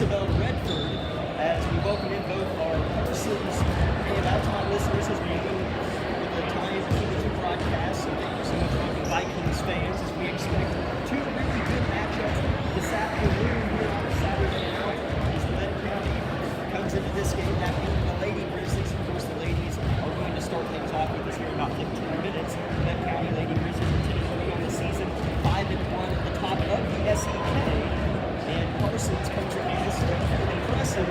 Isabel Redford as we welcome in both our Parsons and Altamont listeners as we move with the times between the two broadcasts. So thank you so much for Vikings fans as we expect two really good matchups this afternoon here on Saturday night. As Labette County comes into this game, that being the Lady Grizzlies. Of course, the ladies are going to start things off with us here in about 15 minutes. Labette County Lady Grizzlies are 10-3 on the season, 5-1 at the top of the SEK. And Parsons comes in with an impressive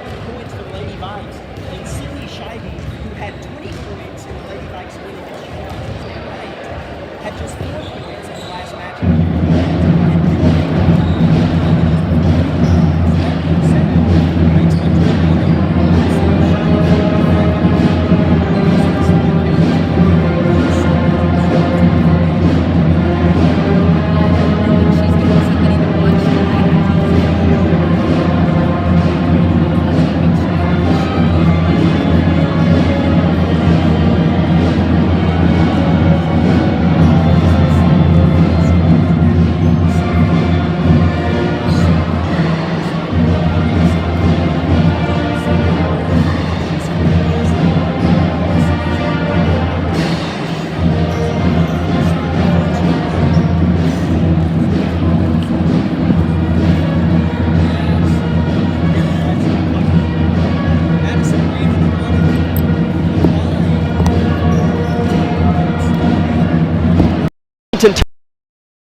points for the Lady Vikes. And Sydney Scheibe, who had 20 points in the Lady Vikes win against Utah on Tuesday night, had just 4 points in the last matchup.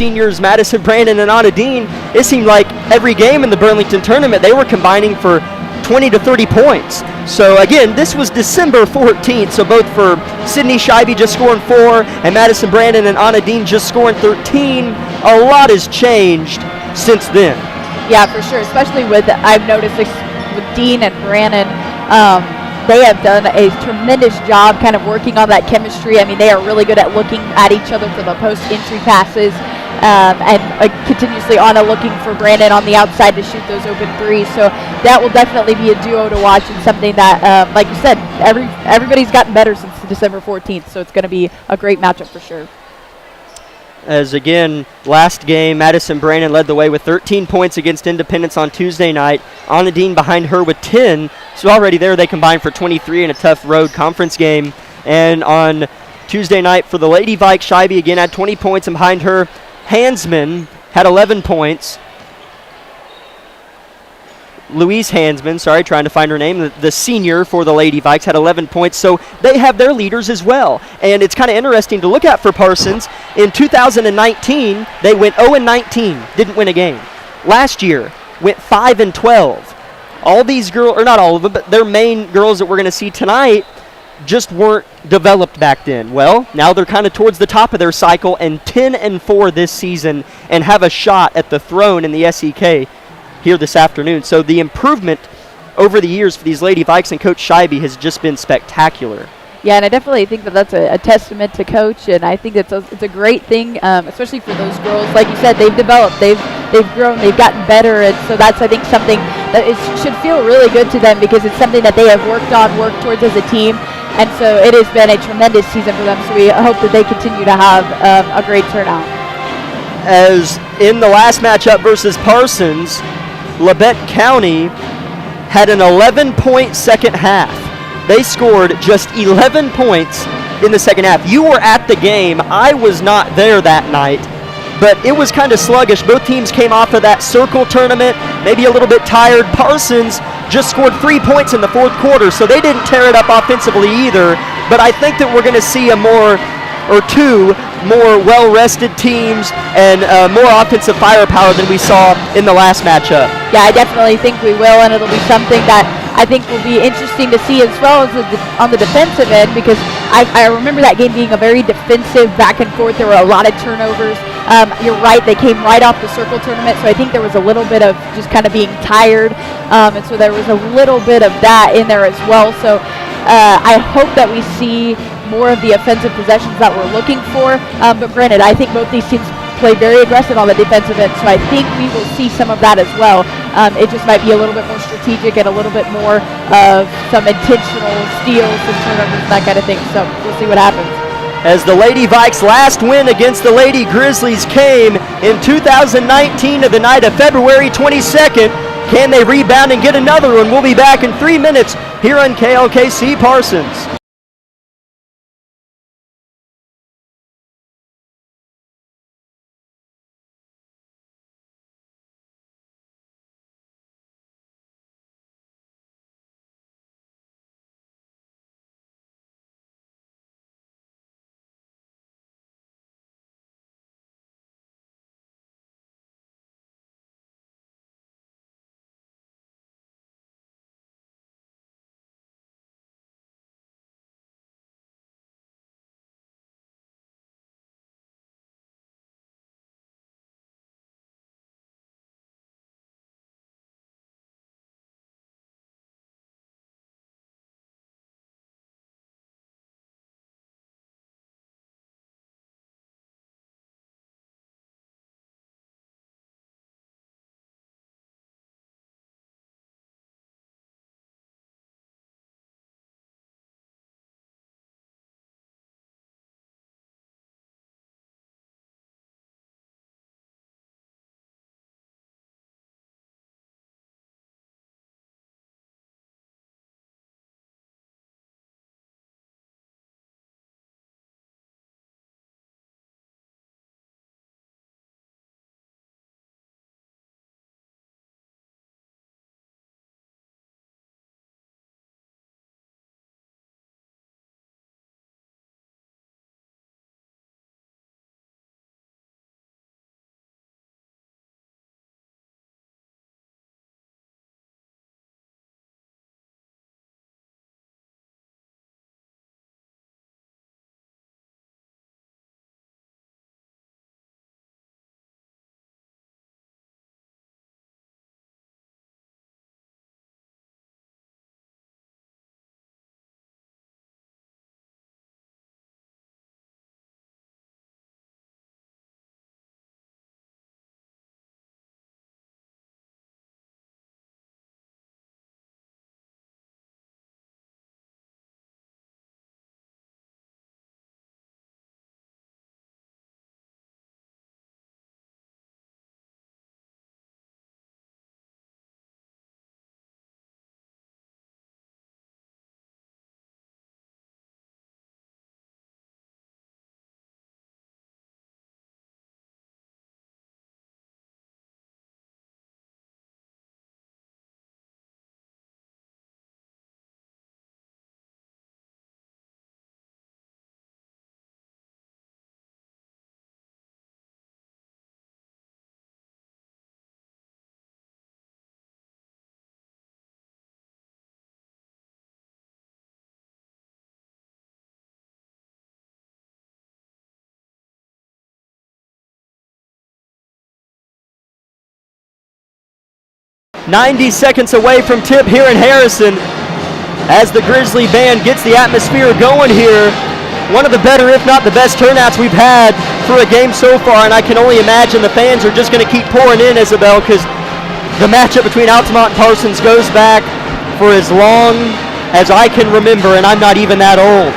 Seniors Madison Brandon and Anna Dean, it seemed like every game in the Burlington tournament they were combining for 20 to 30 points. So again, this was December 14th, so both for Sydney Scheibe just scoring 4 and Madison Brandon and Anna Dean just scoring 13. A lot has changed since then. Yeah, for sure, especially I've noticed this with Dean and Brandon. They have done a tremendous job kind of working on that chemistry. I mean, they are really good at looking at each other for the post-entry passes and continuously looking for Brandon on the outside to shoot those open threes. So that will definitely be a duo to watch and something that, like you said, everybody's gotten better since December 14th. So it's going to be a great matchup for sure. As again, last game, Madison Brandon led the way with 13 points against Independence on Tuesday night. Anna Dean behind her with 10. So already there they combined for 23 in a tough road conference game. And on Tuesday night for the Lady Vikes, Scheibe again had 20 points, and behind her, Hansman had 11 points. Louise Hansman, trying to find her name, the senior for the Lady Vikes, had 11 points. So they have their leaders as well. And it's kind of interesting to look at for Parsons. In 2019, they went 0-19, didn't win a game. Last year, went 5-12. All these girls, or not all of them, but their main girls that we're going to see tonight just weren't developed back then. Well, now they're kind of towards the top of their cycle and 10-4 this season and have a shot at the throne in the SEK here this afternoon. So the improvement over the years for these Lady Vikes and Coach Scheibe has just been spectacular. Yeah, and I definitely think that that's a testament to Coach, and I think it's a great thing, especially for those girls. Like you said, they've developed, they've grown, they've gotten better, and so that's, I think, something that should feel really good to them because it's something that they have worked towards as a team, and so it has been a tremendous season for them, so we hope that they continue to have a great turnout. As in the last matchup versus Parsons, Labette County had an 11-point second half. They scored just 11 points in the second half. You were at the game. I was not there that night, but it was kind of sluggish. Both teams came off of that circle tournament, maybe a little bit tired. Parsons just scored 3 points in the fourth quarter, so they didn't tear it up offensively either. But I think that we're going to see two more well-rested teams and more offensive firepower than we saw in the last matchup. Yeah, I definitely think we will, and it'll be something that I think will be interesting to see as well as on the defensive end, because I remember that game being a very defensive back and forth. There were a lot of turnovers. You're right, they came right off the circle tournament, so I think there was a little bit of just kind of being tired, and so there was a little bit of that in there as well. So I hope that we see more of the offensive possessions that we're looking for. But granted, I think both these teams play very aggressive on the defensive end, so I think we will see some of that as well. It just might be a little bit more strategic and a little bit more of some intentional steals and turnovers and that kind of thing. So we'll see what happens. As the Lady Vikes' last win against the Lady Grizzlies came in 2019 to the night of February 22nd. Can they rebound and get another one? We'll be back in 3 minutes here on KLKC Parsons. 90 seconds away from tip here in Harrison as the Grizzly band gets the atmosphere going here. One of the better, if not the best, turnouts we've had for a game so far, and I can only imagine the fans are just going to keep pouring in, Isabel, because the matchup between Altamont and Parsons goes back for as long as I can remember, and I'm not even that old.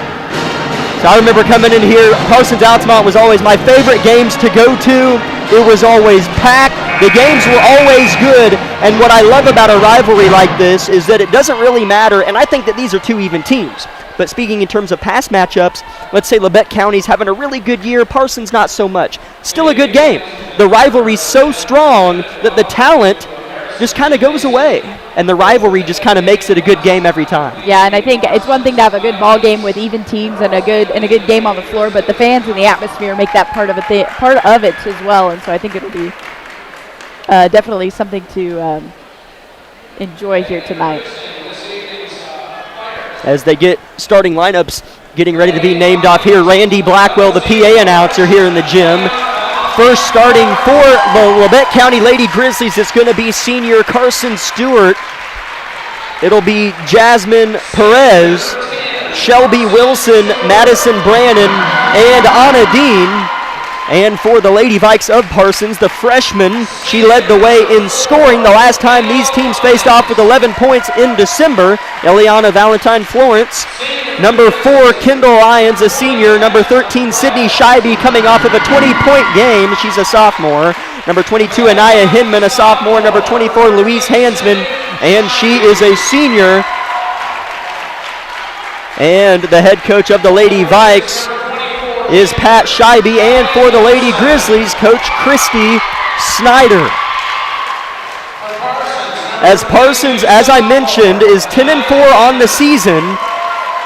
So I remember coming in here, Parsons-Altamont was always my favorite games to go to. It was always packed. The games were always good, and what I love about a rivalry like this is that it doesn't really matter, and I think that these are two even teams. But speaking in terms of past matchups, let's say Labette County's having a really good year, Parsons not so much. Still a good game. The rivalry's so strong that the talent just kind of goes away, and the rivalry just kind of makes it a good game every time. Yeah, and I think it's one thing to have a good ball game with even teams and a good game on the floor, but the fans and the atmosphere make that part of it as well. And so I think it'll be definitely something to enjoy here tonight. As they get starting lineups getting ready to be named off here, Randy Blackwell, the PA announcer here in the gym. First starting for the Labette County Lady Grizzlies, it's going to be senior Carson Stewart. It'll be Jasmine Perez, Shelby Wilson, Madison Brannon, and Anna Dean. And for the Lady Vikes of Parsons, the freshman, she led the way in scoring the last time these teams faced off with 11 points in December. Eliana Valentine Florence. Number 4, Kendall Lyons, a senior. Number 13, Sydney Scheibe, coming off of a 20-point game. She's a sophomore. Number 22, Anaya Hinman, a sophomore. Number 24, Louise Hansman, and she is a senior. And the head coach of the Lady Vikes is Pat Scheibe, and for the Lady Grizzlies, Coach Christy Snyder. As Parsons, as I mentioned, is 10-4 on the season,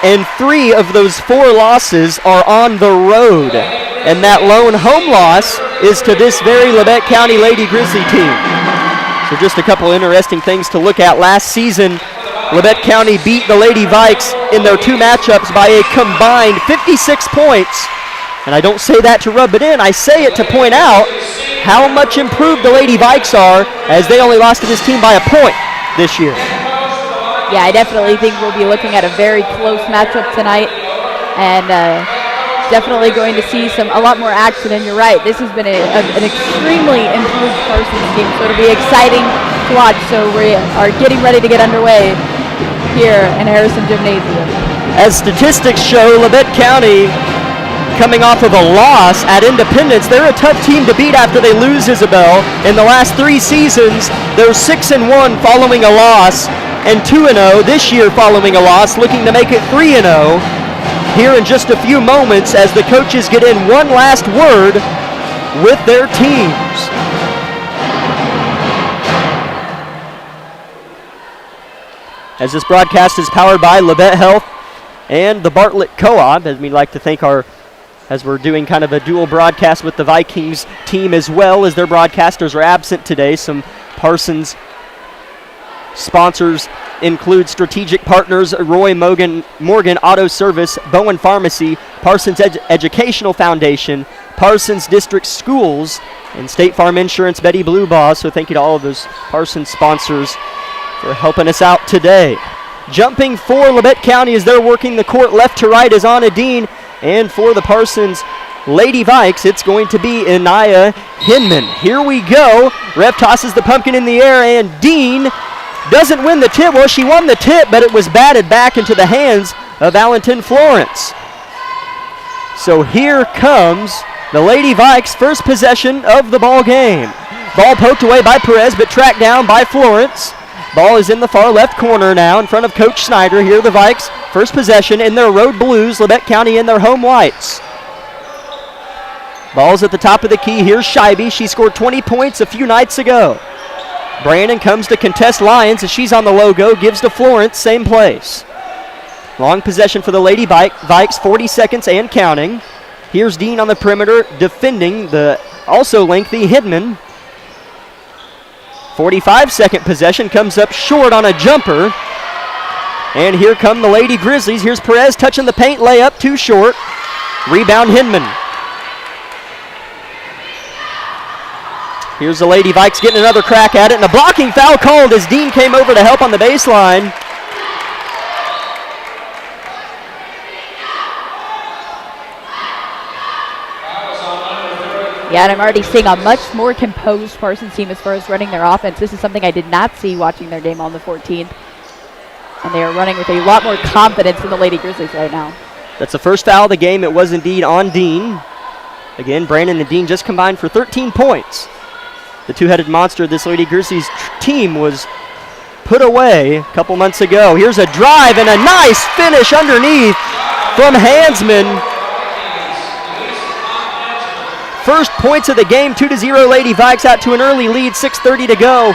and 3 of those 4 losses are on the road. And that lone home loss is to this very Labette County Lady Grizzly team. So just a couple interesting things to look at. Last season, Labette County beat the Lady Vikes in their 2 matchups by a combined 56 points. And I don't say that to rub it in, I say it to point out how much improved the Lady Vikes are, as they only lost to this team by a point this year. Yeah, I definitely think we'll be looking at a very close matchup tonight, and definitely going to see a lot more action. And you're right, this has been an extremely improved Parsons team, so it'll be exciting to watch. So we are getting ready to get underway here in Harrison Gymnasium. As statistics show, Labette County, coming off of a loss at Independence, they're a tough team to beat after they lose, Isabel. In the last 3 seasons, they're 6-1 following a loss, and 2-0 this year following a loss, looking to make it 3-0 here in just a few moments as the coaches get in one last word with their teams. As this broadcast is powered by Labette Health and the Bartlett Co-op, as we'd like to thank as we're doing kind of a dual broadcast with the Vikings team as well, as their broadcasters are absent today. Some Parsons sponsors include strategic partners Roy Morgan Auto Service, Bowen Pharmacy, Parsons Educational Foundation, Parsons District Schools, and State Farm Insurance, Betty Blue Boss. So thank you to all of those Parsons sponsors for helping us out today. Jumping for Labette County as they're working the court left to right is Anna Dean. And for the Parsons Lady Vikes, it's going to be Anaya Hinman. Here we go. Ref tosses the pumpkin in the air, and Dean doesn't win the tip. Well, she won the tip, but it was batted back into the hands of Valentin Florence. So here comes the Lady Vikes' first possession of the ball game. Ball poked away by Perez, but tracked down by Florence. Ball is in the far left corner now in front of Coach Snyder. Here are the Vikes, first possession in their road blues, Labette County in their home whites. Ball's at the top of the key. Here's Scheibe. She scored 20 points a few nights ago. Brandon comes to contest Lyons as she's on the logo, gives to Florence, same place. Long possession for the Lady Vikes, 40 seconds and counting. Here's Dean on the perimeter defending the also lengthy Hidman. 45-second possession, comes up short on a jumper. And here come the Lady Grizzlies. Here's Perez touching the paint, layup too short. Rebound Hinman. Here's the Lady Vikes getting another crack at it, and a blocking foul called as Dean came over to help on the baseline. Yeah, and I'm already seeing a much more composed Parsons team as far as running their offense. This is something I did not see watching their game on the 14th. And they are running with a lot more confidence than the Lady Grizzlies right now. That's the first foul of the game. It was indeed on Dean. Again, Brandon and Dean just combined for 13 points. The two-headed monster of this Lady Grizzlies team was put away a couple months ago. Here's a drive and a nice finish underneath from Hansman. First points of the game, 2-0 Lady Vikes out to an early lead, 6:30 to go.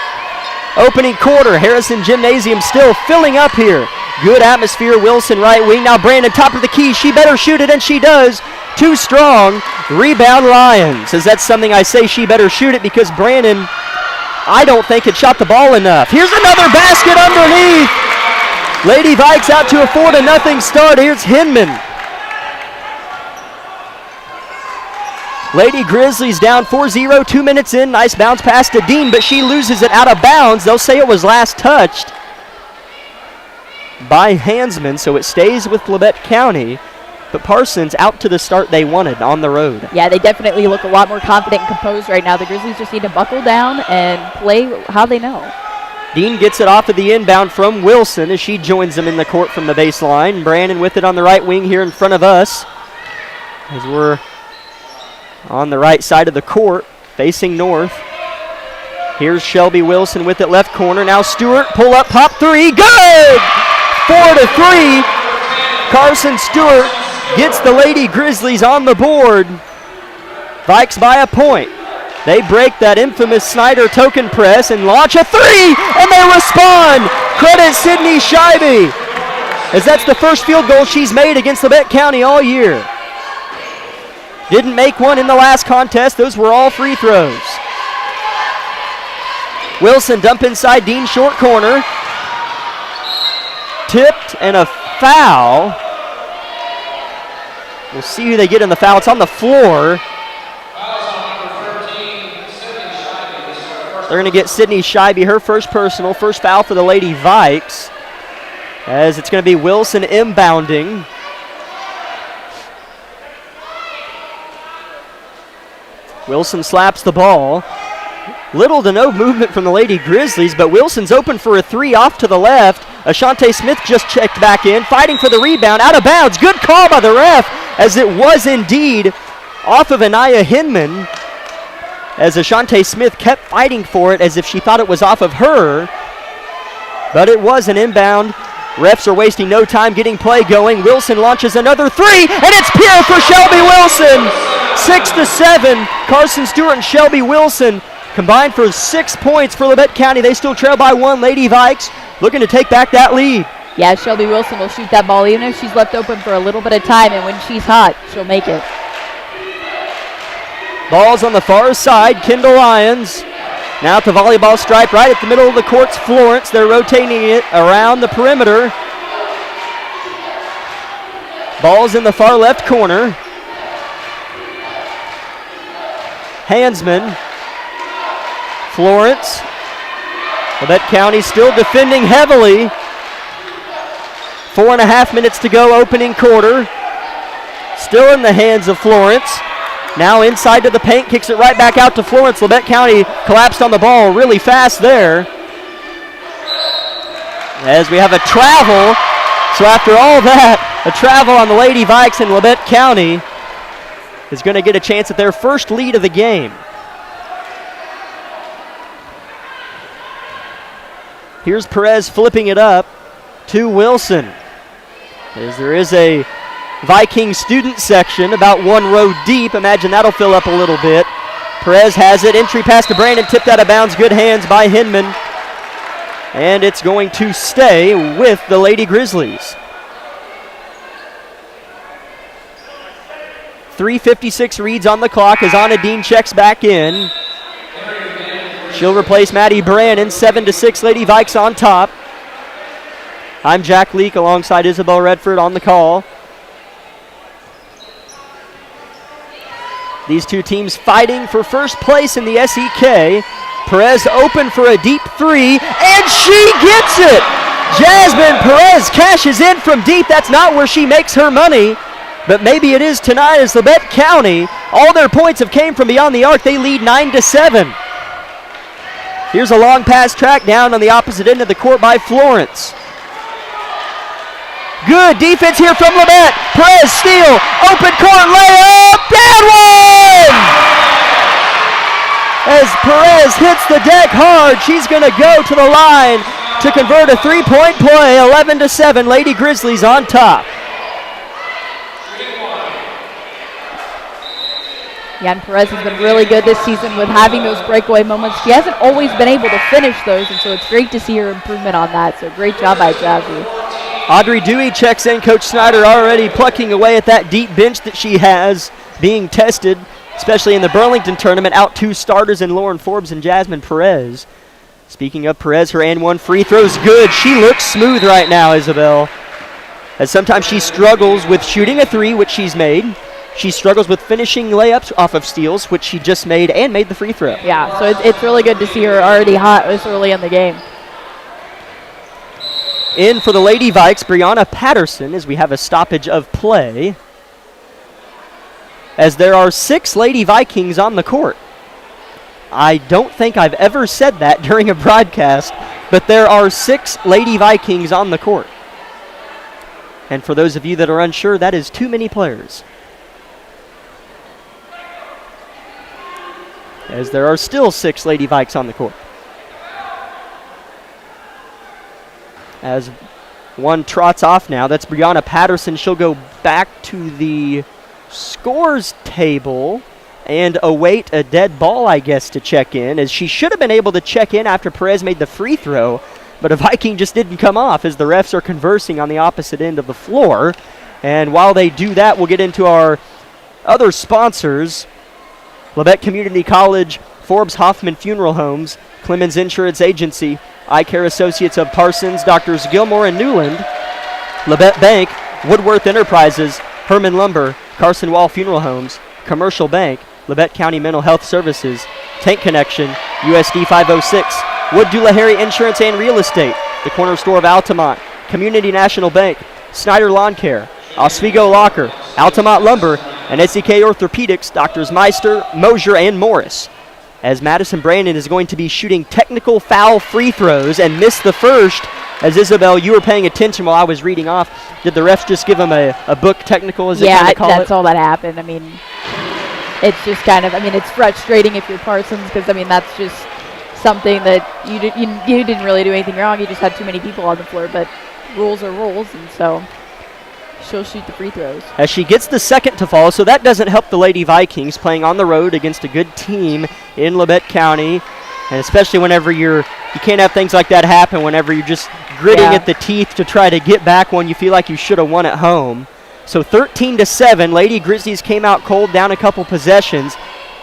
Opening quarter, Harrison Gymnasium still filling up here. Good atmosphere, Wilson right wing. Now Brandon top of the key, she better shoot it, and she does. Too strong, rebound Lions. As that's something I say she better shoot it because Brandon, I don't think had shot the ball enough. Here's another basket underneath. Lady Vikes out to a 4-0 start. Here's Hinman. Lady Grizzlies down 4-0, 2 minutes in. Nice bounce pass to Dean, but she loses it out of bounds. They'll say it was last touched by Hansman, so it stays with Labette County. But Parsons out to the start they wanted on the road. Yeah, they definitely look a lot more confident and composed right now. The Grizzlies just need to buckle down and play how they know. Dean gets it off of the inbound from Wilson as she joins them in the court from the baseline. Brandon with it on the right wing here in front of us as we're on the right side of the court, facing north. Here's Shelby Wilson with it left corner. Now Stewart, pull up, pop three, good! 4-3. Carson Stewart gets the Lady Grizzlies on the board. Vikes by a point. They break that infamous Snyder token press and launch a three, and they respond. Credit Sydney Scheibe, as that's the first field goal she's made against Labette County all year. Didn't make one in the last contest. Those were all free throws. Wilson dump inside Dean short corner. Tipped and a foul. We'll see who they get in the foul. It's on the floor. They're going to get Sydney Scheibe her first personal, first foul for the Lady Vikes, as it's going to be Wilson inbounding. Wilson slaps the ball. Little to no movement from the Lady Grizzlies, but Wilson's open for a three off to the left. Ashante Smith just checked back in, fighting for the rebound, out of bounds. Good call by the ref, as it was indeed off of Anaya Hinman, as Ashante Smith kept fighting for it as if she thought it was off of her, but it was an inbound. Refs are wasting no time getting play going. Wilson launches another three, and it's pure for Shelby Wilson. 6-7, Carson Stewart and Shelby Wilson combined for 6 points for Labette County. They still trail by one. Lady Vikes looking to take back that lead. Yeah, Shelby Wilson will shoot that ball even if she's left open for a little bit of time, and when she's hot, she'll make it. Ball's on the far side. Kendall Lyons now at the volleyball stripe right at the middle of the court's Florence. They're rotating it around the perimeter. Ball's in the far left corner. Hansman, Florence. Labette County still defending heavily. 4.5 minutes to go, opening quarter. Still in the hands of Florence. Now inside to the paint, kicks it right back out to Florence. Labette County collapsed on the ball really fast there, as we have a travel. So after all that, a travel on the Lady Vikes in Labette County is going to get a chance at their first lead of the game. Here's Perez flipping it up to Wilson, as there is a Viking student section about one row deep. Imagine that'll fill up a little bit. Perez has it. Entry pass to Brandon, tipped out of bounds. Good hands by Hinman. And it's going to stay with the Lady Grizzlies. 3:56 reads on the clock as Anna Dean checks back in. She'll replace Maddie Brandon. 7-6, Lady Vikes on top. I'm Jack Leake alongside Isabel Redford on the call. These two teams fighting for first place in the SEK. Perez open for a deep three, and she gets it! Jasmine Perez cashes in from deep. That's not where she makes her money, but maybe it is tonight as Labette County, all their points have came from beyond the arc. They lead 9-7. Here's a long pass track down on the opposite end of the court by Florence. Good defense here from Labette. Perez steal, open court layup, that one! As Perez hits the deck hard, she's going to go to the line to convert a three-point play. 11-7, Lady Grizzlies on top. Yeah, and Perez has been really good this season with having those breakaway moments. She hasn't always been able to finish those, and so it's great to see her improvement on that. So great job by Jazzy. Audrey Dewey checks in. Coach Snyder already plucking away at that deep bench that she has being tested, especially in the Burlington tournament. Out two starters in Lauren Forbes and Jasmine Perez. Speaking of Perez, her and one free throw's good. She looks smooth right now, Isabel. As sometimes she struggles with shooting a three, which she's made. She struggles with finishing layups off of steals, which she just made and made the free throw. Yeah, so it's really good to see her already hot this early in the game. In for the Lady Vikes, Brianna Patterson, as we have a stoppage of play, as there are 6 Lady Vikings on the court. I don't think I've ever said that during a broadcast, but there are 6 Lady Vikings on the court. And for those of you that are unsure, that is too many players. As there are still 6 Lady Vikes on the court. As one trots off now, that's Brianna Patterson. She'll go back to the scores table and await a dead ball, I guess, to check in, as she should have been able to check in after Perez made the free throw, but a Viking just didn't come off as the refs are conversing on the opposite end of the floor. And while they do that, we'll get into our other sponsors. Labette Community College, Forbes Hoffman Funeral Homes, Clemens Insurance Agency, Eye Care Associates of Parsons, Doctors Gilmore and Newland, Labette Bank, Woodworth Enterprises, Herman Lumber, Carson Wall Funeral Homes, Commercial Bank, Labette County Mental Health Services, Tank Connection, USD 506, Wood Doolahary Insurance and Real Estate, the Corner Store of Altamont, Community National Bank, Snyder Lawn Care, Oswego Locker, Altamont Lumber, and SEK Orthopedics, Doctors Meister, Mosier, and Morris. As Madison Brandon is going to be shooting technical foul free throws and missed the first. As Isabel, you were paying attention while I was reading off. Did the refs just give him a book technical, as they kind of call it? Yeah, that's all that happened. I mean, it's just kind of, it's frustrating if you're Parsons, because, that's just something that you didn't really do anything wrong. You just had too many people on the floor, but rules are rules, and so she'll shoot the free throws. As she gets the second to fall, so that doesn't help the Lady Vikings playing on the road against a good team in Labette County. And especially whenever you can't have things like that happen whenever you're just gritting at the teeth to try to get back one you feel like you should have won at home. So 13-7, Lady Grizzlies came out cold, down a couple possessions,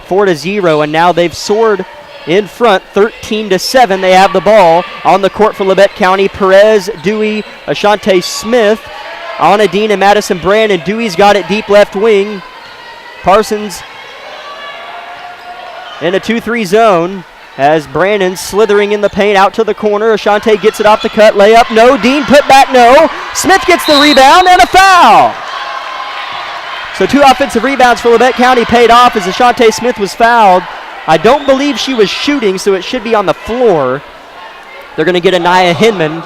4-0, and now they've soared in front, 13-7. They have the ball on the court for Labette County. Perez, Dewey, Ashante Smith, Anna Dean and Madison Brandon. Dewey's got it deep left wing. Parsons in a 2-3 zone as Brandon slithering in the paint out to the corner. Ashante gets it off the cut. Layup, no. Dean put back, no. Smith gets the rebound and a foul. So 2 offensive rebounds for Labette County paid off as Ashante Smith was fouled. I don't believe she was shooting, so it should be on the floor. They're going to get Anaya Hinman.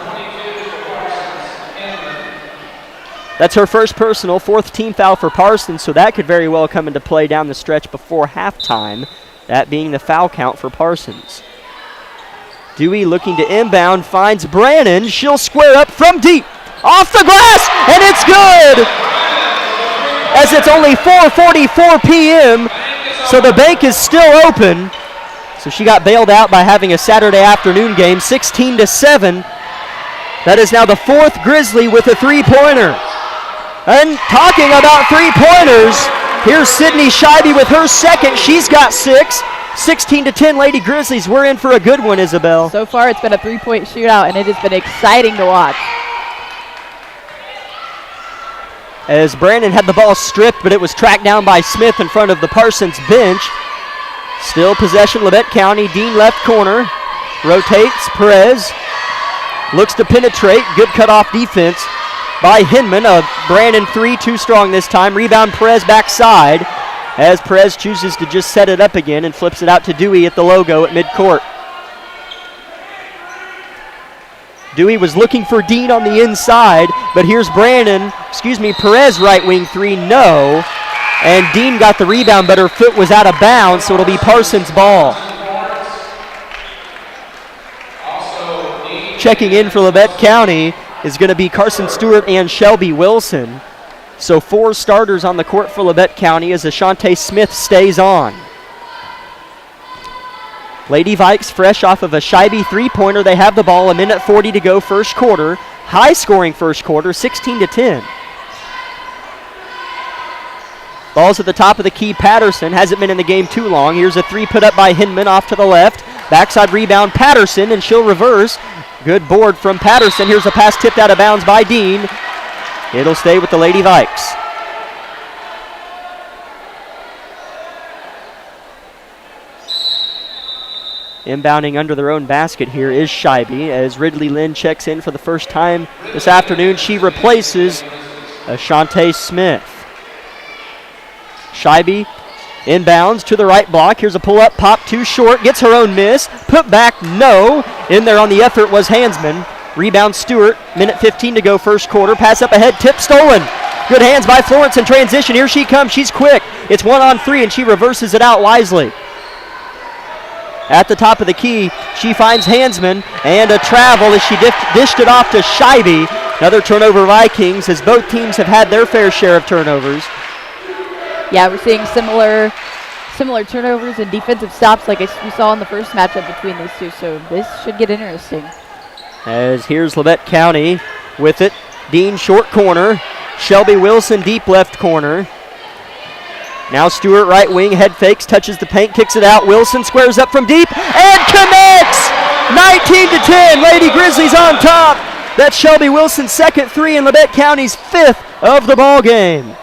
That's her first personal, 4th team foul for Parsons, so that could very well come into play down the stretch before halftime, that being the foul count for Parsons. Dewey looking to inbound, finds Brannon. She'll square up from deep, off the glass, and it's good! As it's only 4:44 p.m., so the bank is still open. So she got bailed out by having a Saturday afternoon game, 16-7. That is now the 4th Grizzly with a three-pointer. And talking about three-pointers, here's Sydney Scheibe with her second. She's got 6. 16-10 Lady Grizzlies. We're in for a good one, Isabel. So far, it's been a three-point shootout, and it has been exciting to watch. as Brandon had the ball stripped, but it was tracked down by Smith in front of the Parsons bench. Still possession, Labette County. Dean left corner. Rotates, Perez. Looks to penetrate. Good cutoff defense by Hinman. A Brandon 3, too strong this time. Rebound, Perez backside, as Perez chooses to just set it up again and flips it out to Dewey at the logo at midcourt. Dewey was looking for Dean on the inside, but here's Perez right wing 3, no. And Dean got the rebound, but her foot was out of bounds, so it'll be Parsons' ball. Checking in for Labette County is going to be Carson Stewart and Shelby Wilson. So 4 starters on the court for Labette County as Ashante Smith stays on. Lady Vikes fresh off of a Scheibe three-pointer. They have the ball, 1:40 to go first quarter. High-scoring first quarter, 16-10. Ball's at the top of the key. Patterson hasn't been in the game too long. Here's a 3 put up by Hinman off to the left. Backside rebound, Patterson, and she'll reverse. Good board from Patterson. Here's a pass tipped out of bounds by Dean. It'll stay with the Lady Vikes. Inbounding under their own basket here is Scheibe as Ridley Lynn checks in for the first time this afternoon. She replaces Ashante Smith. Scheibe inbounds to the right block. Here's a pull-up, pop too short, gets her own miss. Put back, no. In there on the effort was Hansman. Rebound Stewart, 1:15 to go first quarter. Pass up ahead, tip stolen. Good hands by Florence in transition. Here she comes, she's quick. It's 1-on-3 and she reverses it out wisely. At the top of the key, she finds Hansman and a travel as she dished it off to Scheibe. Another turnover Vikings as both teams have had their fair share of turnovers. Yeah, we're seeing similar turnovers and defensive stops like we saw in the first matchup between these two, so this should get interesting. As here's Labette County with it. Dean short corner. Shelby Wilson deep left corner. Now Stewart right wing, head fakes, touches the paint, kicks it out. Wilson squares up from deep and connects! 19-10, Lady Grizzlies on top. That's Shelby Wilson's second 3 and Labette County's 5th of the ball game.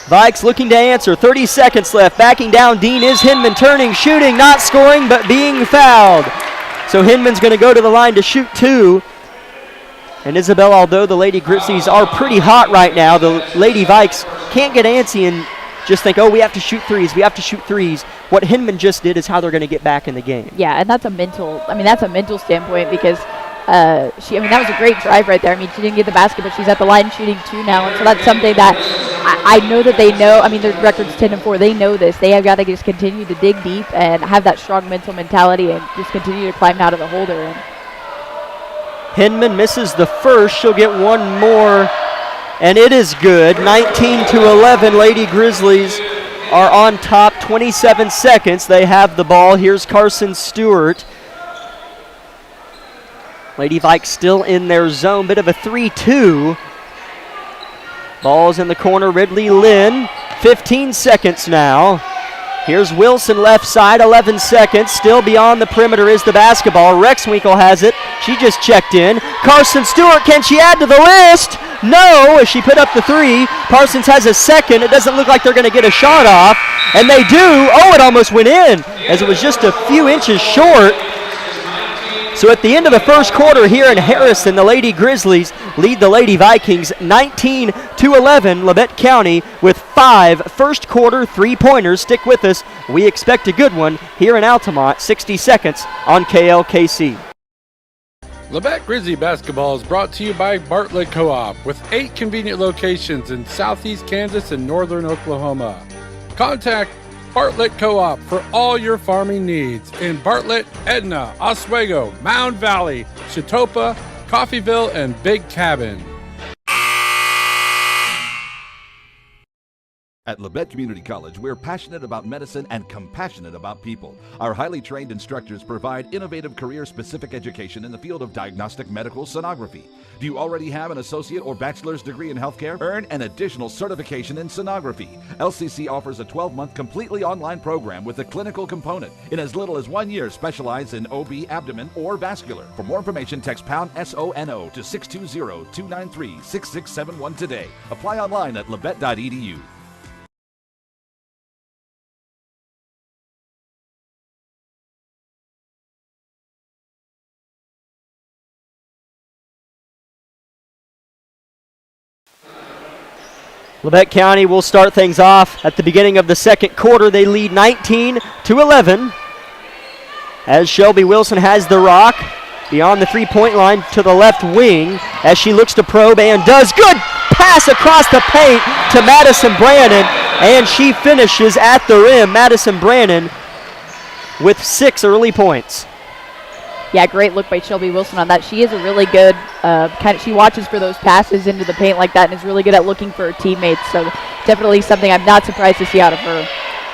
Vikes looking to answer, 30 seconds left. Backing down, Dean is Hinman, turning, shooting, not scoring, but being fouled. So Hinman's going to go to the line to shoot 2. And Isabel, although the Lady Grizzlies are pretty hot right now, the Lady Vikes can't get antsy and just think, oh, we have to shoot threes, we have to shoot threes. What Hinman just did is how they're going to get back in the game. Yeah, and that's a mental standpoint because that was a great drive right there. I mean, she didn't get the basket, but she's at the line shooting 2 now, and so that's something that I know that they know. I mean, their record's 10-4. They know this. They have got to just continue to dig deep and have that strong mental mentality and just continue to climb out of the hole they're in. Hinman misses the first. She'll get one more, and it is good. 19-11, Lady Grizzlies are on top. 27 seconds. They have the ball. Here's Carson Stewart. Lady Vikes still in their zone. Bit of a 3-2. Ball's in the corner. Ridley Lynn. 15 seconds now. Here's Wilson left side, 11 seconds. Still beyond the perimeter is the basketball. Rexwinkle has it. She just checked in. Carson Stewart, can she add to the list? No, as she put up the 3. Parsons has a second. It doesn't look like they're going to get a shot off. And they do. Oh, it almost went in as it was just a few inches short. So at the end of the first quarter here in Harrison, the Lady Grizzlies lead the Lady Vikings 19-11. Labette County with 5 first quarter three-pointers. Stick with us. We expect a good one here in Altamont. 60 seconds on KLKC. Labette Grizzly basketball is brought to you by Bartlett Co-op with 8 convenient locations in southeast Kansas and northern Oklahoma. Contact Bartlett Co-op for all your farming needs in Bartlett, Edna, Oswego, Mound Valley, Chitopa, Coffeyville, and Big Cabin. At Labette Community College, we're passionate about medicine and compassionate about people. Our highly trained instructors provide innovative career-specific education in the field of diagnostic medical sonography. Do you already have an associate or bachelor's degree in healthcare? Earn an additional certification in sonography. LCC offers a 12-month completely online program with a clinical component. In as little as 1 year, specialize in OB, abdomen, or vascular. For more information, text pound SONO to 620-293-6671 today. Apply online at labette.edu. Labette County will start things off at the beginning of the second quarter. They lead 19-11 as Shelby Wilson has the rock beyond the three-point line to the left wing as she looks to probe and does. Good pass across the paint to Madison Brannon, and she finishes at the rim. Madison Brannon with 6 early points. Yeah, great look by Shelby Wilson on that. She is a really good she watches for those passes into the paint like that and is really good at looking for her teammates. So definitely something I'm not surprised to see out of her.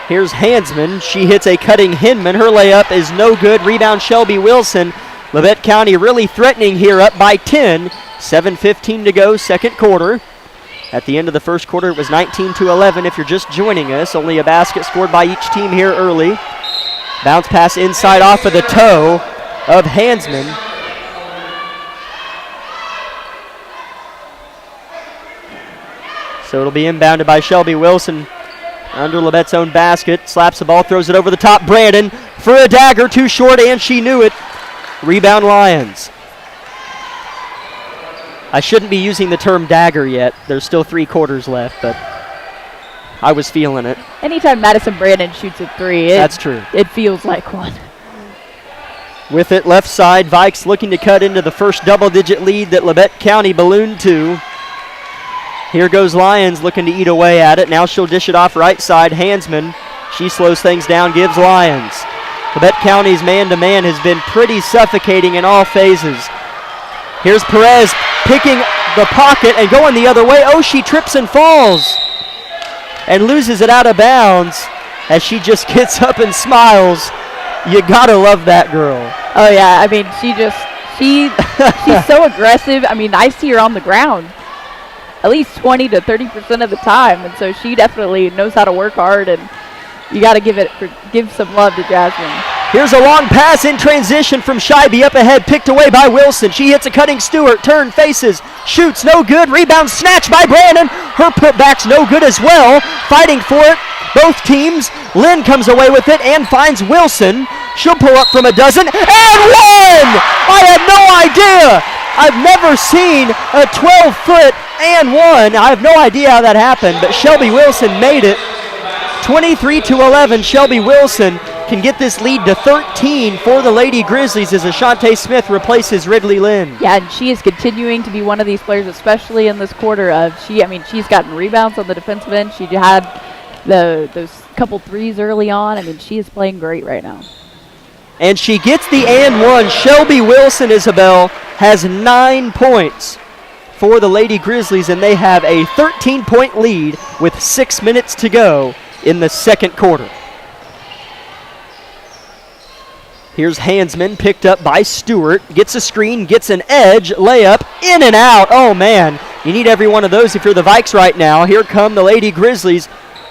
Here's Hansman. She hits a cutting Hinman. Her layup is no good. Rebound Shelby Wilson. Labette County really threatening here, up by 10. 7:15 to go, second quarter. At the end of the first quarter, it was 19-11. If you're just joining us, only a basket scored by each team here early. Bounce pass inside off of the toe of Hansman. So it'll be inbounded by Shelby Wilson under Labette's own basket. Slaps the ball, throws it over the top. Brandon for a dagger, too short, and she knew it. Rebound Lions. I shouldn't be using the term dagger yet. There's still 3 quarters left, but I was feeling it. Anytime Madison Brandon shoots a three, that's true. It feels like one. With it left side, Vikes looking to cut into the first double-digit lead that Labette County ballooned to. Here goes Lyons looking to eat away at it. Now she'll dish it off right side. Hansman, she slows things down, gives Lyons. Labette County's man-to-man has been pretty suffocating in all phases. Here's Perez picking the pocket and going the other way. Oh, she trips and falls and loses it out of bounds as she just gets up and smiles. You gotta love that girl. Oh yeah, I mean, she's so aggressive. I mean, I see her on the ground at least 20 to 30% of the time, and so she definitely knows how to work hard, and you got to give some love to Jasmine. Here's a long pass in transition from Scheibe up ahead, picked away by Wilson. She hits a cutting Stewart, turn, faces, shoots, no good. Rebound snatched by Brandon. Her putback's no good as well. Fighting for it, both teams. Lynn comes away with it and finds Wilson. She'll pull up from a dozen and one! I had no idea. I've never seen a 12-foot and one. I have no idea how that happened, but Shelby Wilson made it. 23-11, Shelby Wilson can get this lead to 13 for the Lady Grizzlies as Ashante Smith replaces Ridley Lynn. Yeah, and she is continuing to be one of these players, especially in this quarter. She's gotten rebounds on the defensive end. She had those couple threes early on. I mean, she is playing great right now. And she gets the and one. Shelby Wilson, Isabel, has 9 points for the Lady Grizzlies, and they have a 13-point lead with 6 minutes to go in the second quarter. Here's Hansman, picked up by Stewart, gets a screen, gets an edge, layup, in and out. Oh man, you need every one of those if you're the Vikes right now. Here come the Lady Grizzlies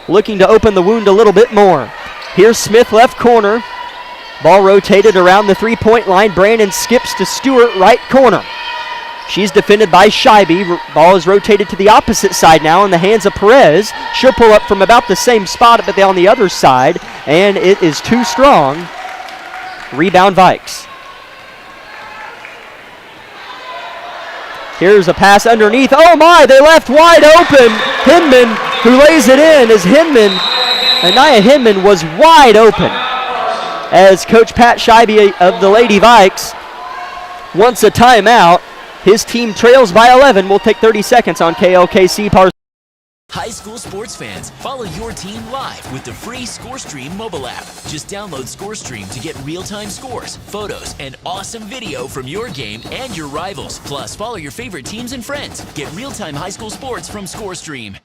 looking to open the wound a little bit more. Here's Smith, left corner. Ball rotated around the three-point line. Brandon skips to Stewart, right corner. She's defended by Scheibe. Ball is rotated to the opposite side now in the hands of Perez. She'll pull up from about the same spot, but they're on the other side, and it is too strong. Rebound Vikes. Here's a pass underneath. Oh my, they left wide open. Hinman, who lays it in, is Anaya Hinman was wide open. As Coach Pat Scheibe of the Lady Vikes wants a timeout. His team trails by 11. We'll take 30 seconds on KLKC Parsons. High school sports fans, follow your team live with the free ScoreStream mobile app. Just download ScoreStream to get real-time scores, photos, and awesome video from your game and your rivals. Plus, follow your favorite teams and friends. Get real-time high school sports from ScoreStream.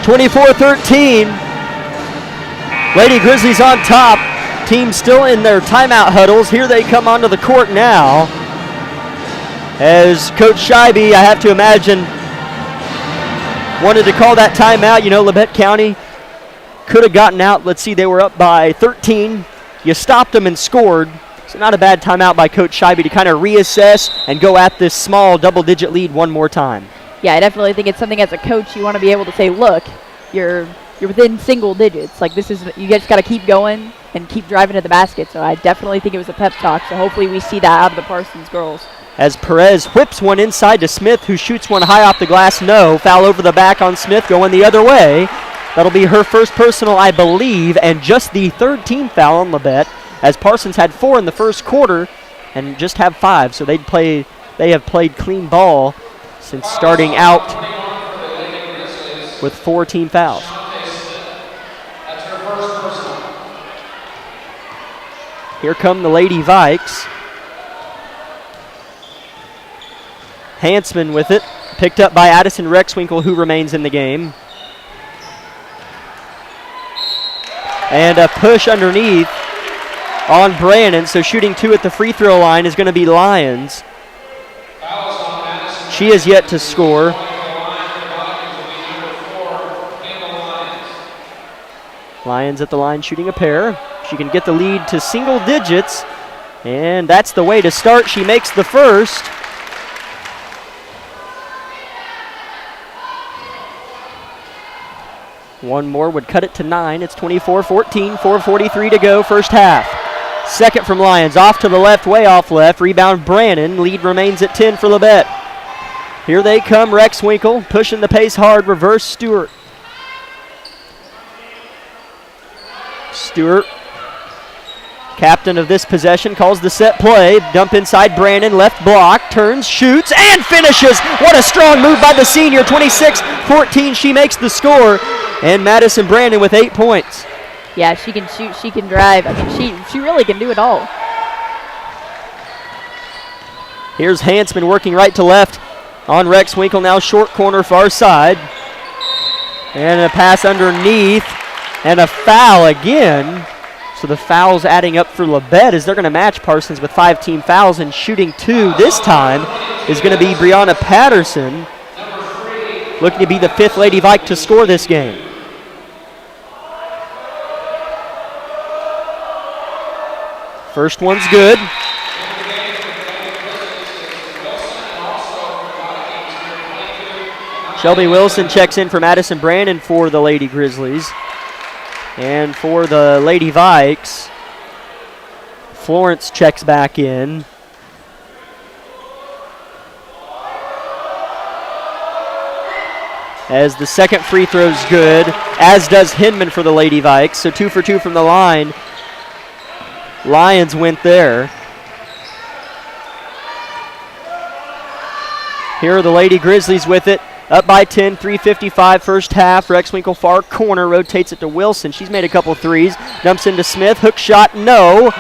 24-13. Lady Grizzlies on top. Team still in their timeout huddles. Here they come onto the court now. As Coach Scheibe, I have to imagine, wanted to call that timeout. You know, Labette County could have gotten out. Let's see, they were up by 13. You stopped them and scored. So not a bad timeout by Coach Scheibe to kind of reassess and go at this small double-digit lead one more time. Yeah, I definitely think it's something as a coach you want to be able to say, look, you're within single digits. Like, this is, you just got to keep going and keep driving to the basket. So I definitely think it was a pep talk. So hopefully we see that out of the Parsons girls. As Perez whips one inside to Smith, who shoots one high off the glass. No. Foul over the back on Smith, going the other way. That'll be her first personal, I believe, and just the third team foul on Labette, as Parsons had 4 in the first quarter and just have 5. So they have played clean ball since starting out with 4 team fouls. Here come the Lady Vikes. Hansman with it, picked up by Addison Rexwinkle, who remains in the game. And a push underneath on Brannon, so shooting 2 at the free throw line is going to be Lyons. She is yet to score. Lyons at the line shooting a pair. She can get the lead to single digits, and that's the way to start. She makes the first. One more would cut it to 9. It's 24-14, 4:43 to go, first half. Second from Lyons, off to the left, way off left. Rebound Brannon, lead remains at 10 for Labette. Here they come, Rexwinkle, pushing the pace hard, reverse Stewart. Stewart, captain of this possession, calls the set play. Dump inside Brannon, left block, turns, shoots, and finishes. What a strong move by the senior, 26-14, she makes the score. And Madison Brannon with 8 points. Yeah, she can shoot, she can drive. I mean, she really can do it all. Here's Hansman working right to left on Rexwinkle, now short corner far side. And a pass underneath, and a foul again. So the fouls adding up for Labette as they're going to match Parsons with 5 team fouls, and shooting 2 this time is going to be Brianna Patterson, looking to be the 5th Lady Vike to score this game. First one's good. Shelby Wilson checks in for Madison Brannon for the Lady Grizzlies. And for the Lady Vikes, Florence checks back in. As the second free throw's good, as does Hinman for the Lady Vikes. So 2 for 2 from the line. Lions went there. Here are the Lady Grizzlies with it. Up by 10, 3:55 first half. Rexwinkle far corner, rotates it to Wilson. She's made a couple threes. Dumps into Smith, hook shot, no.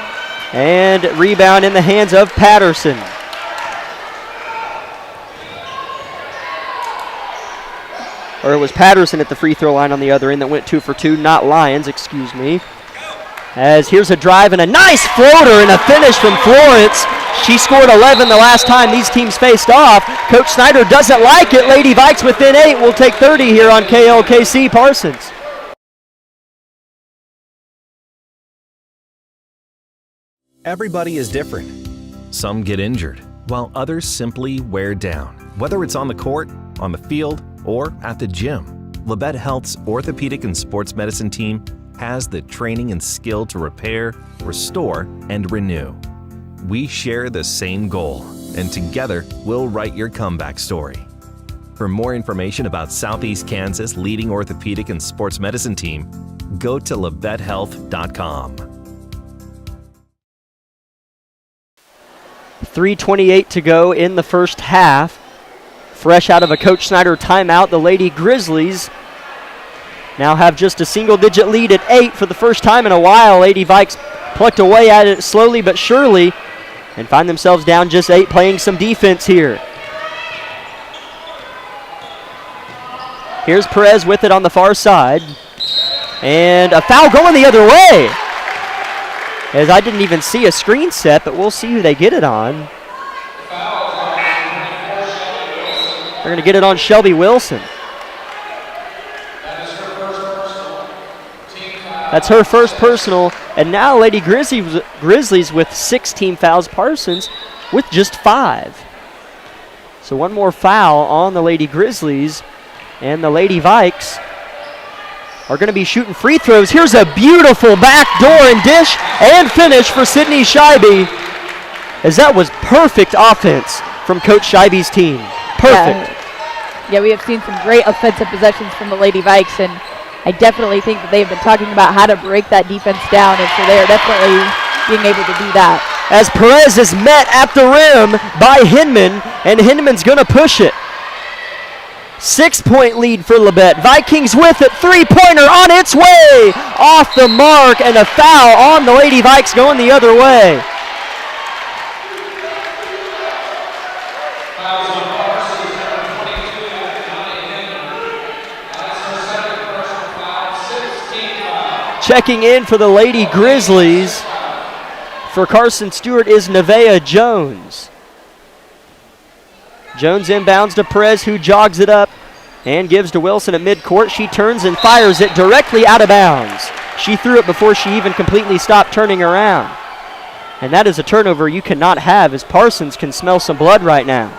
And rebound in the hands of Patterson. Or it was Patterson at the free throw line on the other end that went 2 for 2, not Lyons, excuse me. As here's a drive and a nice floater and a finish from Florence. She scored 11 the last time these teams faced off. Coach Snyder doesn't like it. Lady Vikes within 8. We'll take 30 here on KLKC Parsons. Everybody is different. Some get injured, while others simply wear down. Whether it's on the court, on the field, or at the gym, Labette Health's orthopedic and sports medicine team has the training and skill to repair, restore, and renew. We share the same goal, and together we'll write your comeback story. For more information about Southeast Kansas' leading orthopedic and sports medicine team, go to labettehealth.com. 3:28 to go in the first half. Fresh out of a Coach Snyder timeout, the Lady Grizzlies now have just a single-digit lead at 8 for the first time in a while. Lady Vikes plucked away at it slowly but surely and find themselves down just 8, playing some defense here. Here's Perez with it on the far side. And a foul going the other way. As I didn't even see a screen set, but we'll see who they get it on. They're going to get it on Shelby Wilson. That's her first personal. And now Lady Grizzlies with 6 team fouls. Parsons with just 5. So one more foul on the Lady Grizzlies. And the Lady Vikes are going to be shooting free throws. Here's a beautiful backdoor and dish and finish for Sydney Scheibe, as that was perfect offense from Coach Scheibe's team. Perfect. Yeah, we have seen some great offensive possessions from the Lady Vikes, and I definitely think that they've been talking about how to break that defense down, and so they are definitely being able to do that. As Perez is met at the rim by Hinman, and Hinman's going to push it. 6-point lead for Labette. Vikings with it. 3-pointer on its way. Off the mark, and a foul on the Lady Vikes going the other way. Checking in for the Lady Grizzlies for Carson Stewart is Nevaeh Jones. Jones inbounds to Perez, who jogs it up and gives to Wilson at midcourt. She turns and fires it directly out of bounds. She threw it before she even completely stopped turning around. And that is a turnover you cannot have, as Parsons can smell some blood right now.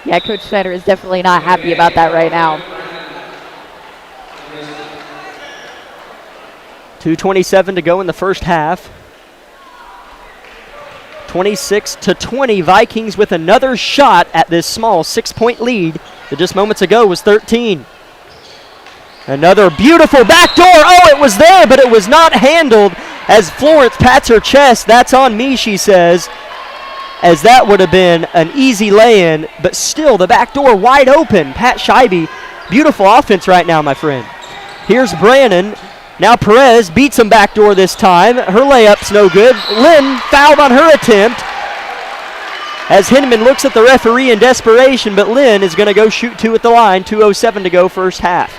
Yeah, Coach Snyder is definitely not happy about that right now. 2:27 to go in the first half. 26-20, Vikings with another shot at this small 6-point lead that just moments ago was 13. Another beautiful backdoor. Oh, it was there, but it was not handled as Florence pats her chest. That's on me, she says, as that would have been an easy lay-in, but still the backdoor wide open. Pat Scheibe, beautiful offense right now, my friend. Here's Brannon. Now Perez beats him backdoor this time. Her layup's no good. Lynn fouled on her attempt as Hinman looks at the referee in desperation, but Lynn is going to go shoot 2 at the line. 2:07 to go first half.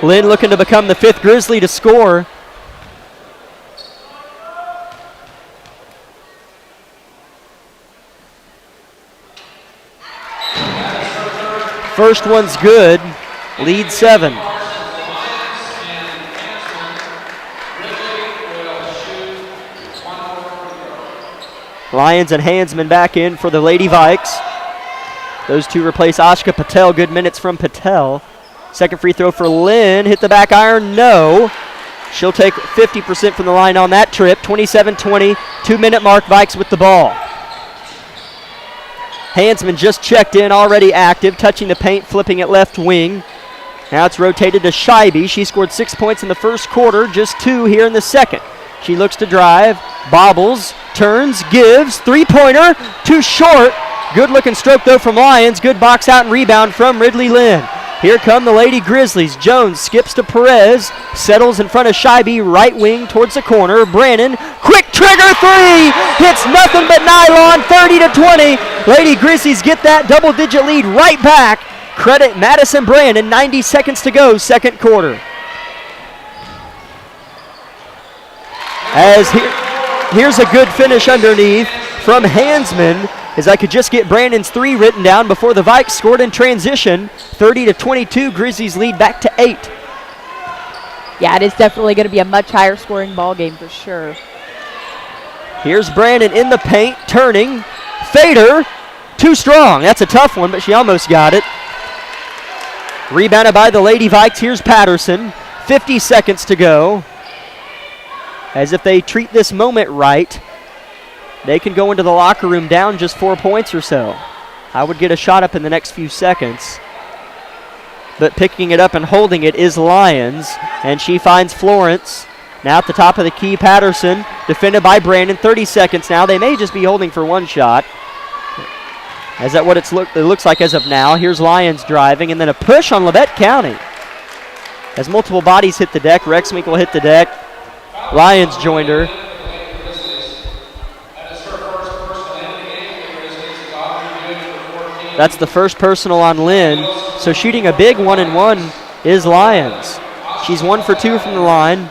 Lynn looking to become the 5th Grizzly to score. First one's good. Lead 7. Lyons and Hansman back in for the Lady Vikes. Those two replace Ashka Patel. Good minutes from Patel. Second free throw for Lynn. Hit the back iron. No. She'll take 50% from the line on that trip. 27-20. 2-minute mark. Vikes with the ball. Hansman just checked in, already active, touching the paint, flipping it left wing. Now it's rotated to Scheibe. She scored 6 points in the first quarter, just 2 here in the second. She looks to drive, bobbles, turns, gives, 3-pointer, too short. Good looking stroke though from Lyons. Good box out and rebound from Ridley Lynn. Here come the Lady Grizzlies. Jones skips to Perez, settles in front of Scheibe, right wing towards the corner. Brannon, quick trigger 3, hits nothing but nylon, 30-20. Lady Grizzlies get that double-digit lead right back. Credit Madison Brannon, 90 seconds to go, second quarter. As here's a good finish underneath from Hansman, as I could just get Brandon's 3 written down before the Vikes scored in transition. 30-22, Grizzlies lead back to 8. Yeah, it is definitely going to be a much higher scoring ball game for sure. Here's Brandon in the paint, turning. Fader, too strong. That's a tough one, but she almost got it. Rebounded by the Lady Vikes. Here's Patterson. 50 seconds to go. As if they treat this moment right, they can go into the locker room down just 4 points or so. I would get a shot up in the next few seconds. But picking it up and holding it is Lyons. And she finds Florence. Now at the top of the key, Patterson, defended by Brandon. 30 seconds now. They may just be holding for one shot. Is that what it looks like as of now? Here's Lyons driving, and then a push on Labette County. As multiple bodies hit the deck, Rexmink will hit the deck. Lyons joined her. That's the first personal on Lynn. So shooting a big 1-and-1 is Lyons. She's 1 for 2 from the line.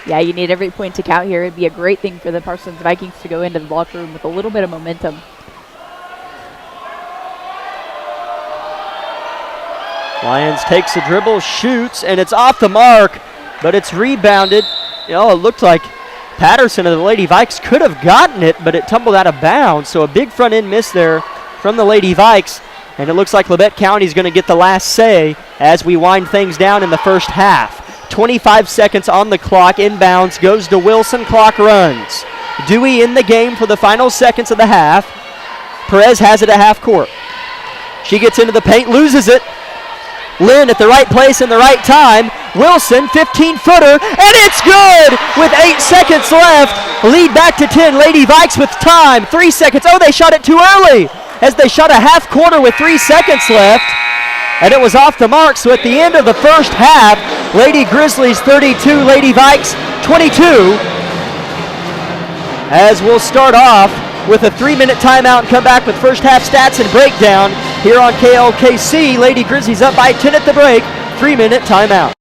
Yeah, you need every point to count here. It'd be a great thing for the Parsons Vikings to go into the locker room with a little bit of momentum. Lyons takes a dribble, shoots, and it's off the mark, but it's rebounded. It looked like Patterson of the Lady Vikes could have gotten it, but it tumbled out of bounds. So a big front end miss there from the Lady Vikes, and it looks like Labette County is going to get the last say as we wind things down in the first half. 25 seconds on the clock. Inbounds goes to Wilson. Clock runs. Dewey in the game for the final seconds of the half. Perez has it at half court. She gets into the paint, loses it. Lynn at the right place in the right time. Wilson, 15-footer, and it's good with 8 seconds left. Lead back to 10. Lady Vikes with time. 3 seconds. Oh, they shot it too early as they shot a half quarter with 3 seconds left. And it was off the mark, so at the end of the first half, Lady Grizzlies 32, Lady Vikes 22. As we'll start off with a 3-minute timeout and come back with first half stats and breakdown here on KLKC. Lady Grizzlies up by 10 at the break, 3-minute timeout.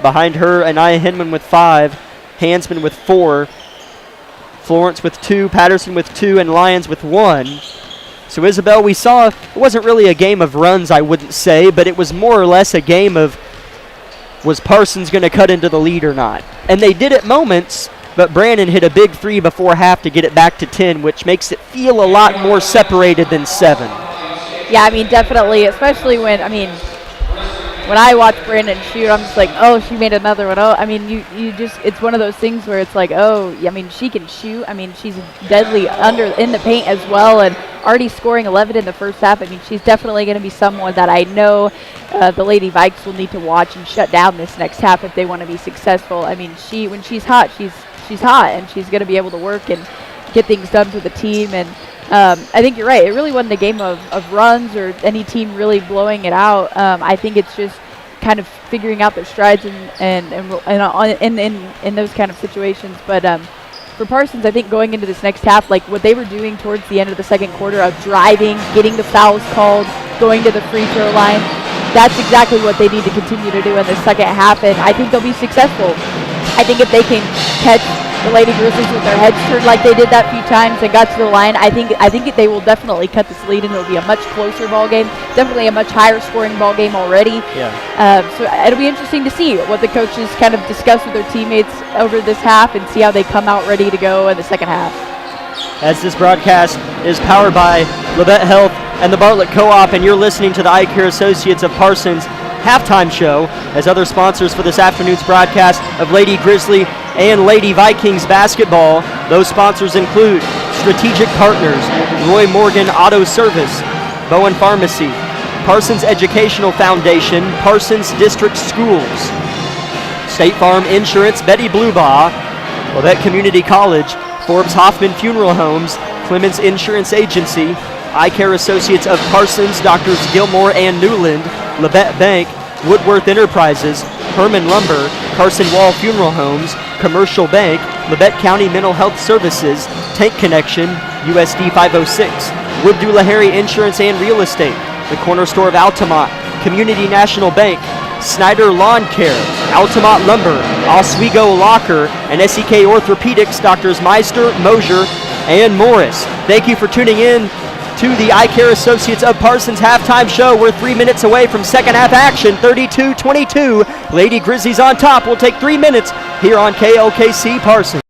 Behind her, Anaya Hinman with 5, Hansman with 4, Florence with 2, Patterson with 2, and Lyons with 1. So, Isabel, we saw it wasn't really a game of runs, I wouldn't say, but it was more or less a game of was Parsons going to cut into the lead or not. And they did at moments, but Brannon hit a big 3 before half to get it back to 10, which makes it feel a lot more separated than 7. Yeah, I mean, definitely, especially when I watch Brandon shoot, I'm just like, oh, she made another one. Oh, I mean, you just, it's one of those things where it's like, oh, I mean, she can shoot. I mean, she's deadly in the paint as well, and already scoring 11 in the first half. I mean, she's definitely going to be someone that I know the Lady Vikes will need to watch and shut down this next half if they want to be successful. I mean, when she's hot, she's hot, and she's going to be able to work and get things done for the team. And I think you're right. It really wasn't a game of runs or any team really blowing it out. I think it's just kind of figuring out their strides in those kind of situations. But for Parsons, I think going into this next half, like what they were doing towards the end of the second quarter of driving, getting the fouls called, going to the free throw line, that's exactly what they need to continue to do in the second half, and I think they'll be successful. I think if they can catch the Lady Grizzlies with their heads turned like they did that few times and got to the line, I think they will definitely cut this lead, and it'll be a much closer ball game, definitely a much higher scoring ball game already. Yeah. So it'll be interesting to see what the coaches kind of discuss with their teammates over this half and see how they come out ready to go in the second half. As this broadcast is powered by Labette Health and the Bartlett Co-op, and you're listening to the Eye Care Associates of Parsons halftime show, as other sponsors for this afternoon's broadcast of Lady Grizzly and Lady Vikings basketball. Those sponsors include Strategic Partners, Roy Morgan Auto Service, Bowen Pharmacy, Parsons Educational Foundation, Parsons District Schools, State Farm Insurance, Betty Bluebaugh, Labette Community College, Forbes Hoffman Funeral Homes, Clemens Insurance Agency, Eye Care Associates of Parsons, Doctors Gilmore and Newland, Labette Bank, Woodworth Enterprises, Herman Lumber, Carson Wall Funeral Homes, Commercial Bank, Labette County Mental Health Services, Tank Connection, USD 506, Wood Doolahary Insurance and Real Estate, the Corner Store of Altamont, Community National Bank, Snyder Lawn Care, Altamont Lumber, Oswego Locker, and SEK Orthopedics, Doctors Meister, Mosier, and Morris. Thank you for tuning in to the Eye Care Associates of Parsons halftime show. We're 3 minutes away from second half action, 32-22. Lady Grizzlies on top. We'll take 3 minutes here on KLKC Parsons.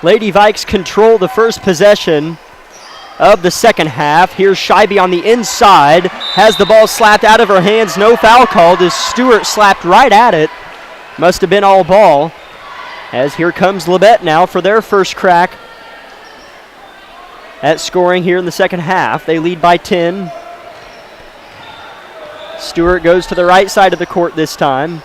Lady Vikes control the first possession of the second half. Here's Scheibe on the inside. Has the ball slapped out of her hands. No foul called as Stewart slapped right at it. Must have been all ball. As here comes Labette now for their first crack at scoring here in the second half. They lead by 10. Stewart goes to the right side of the court this time.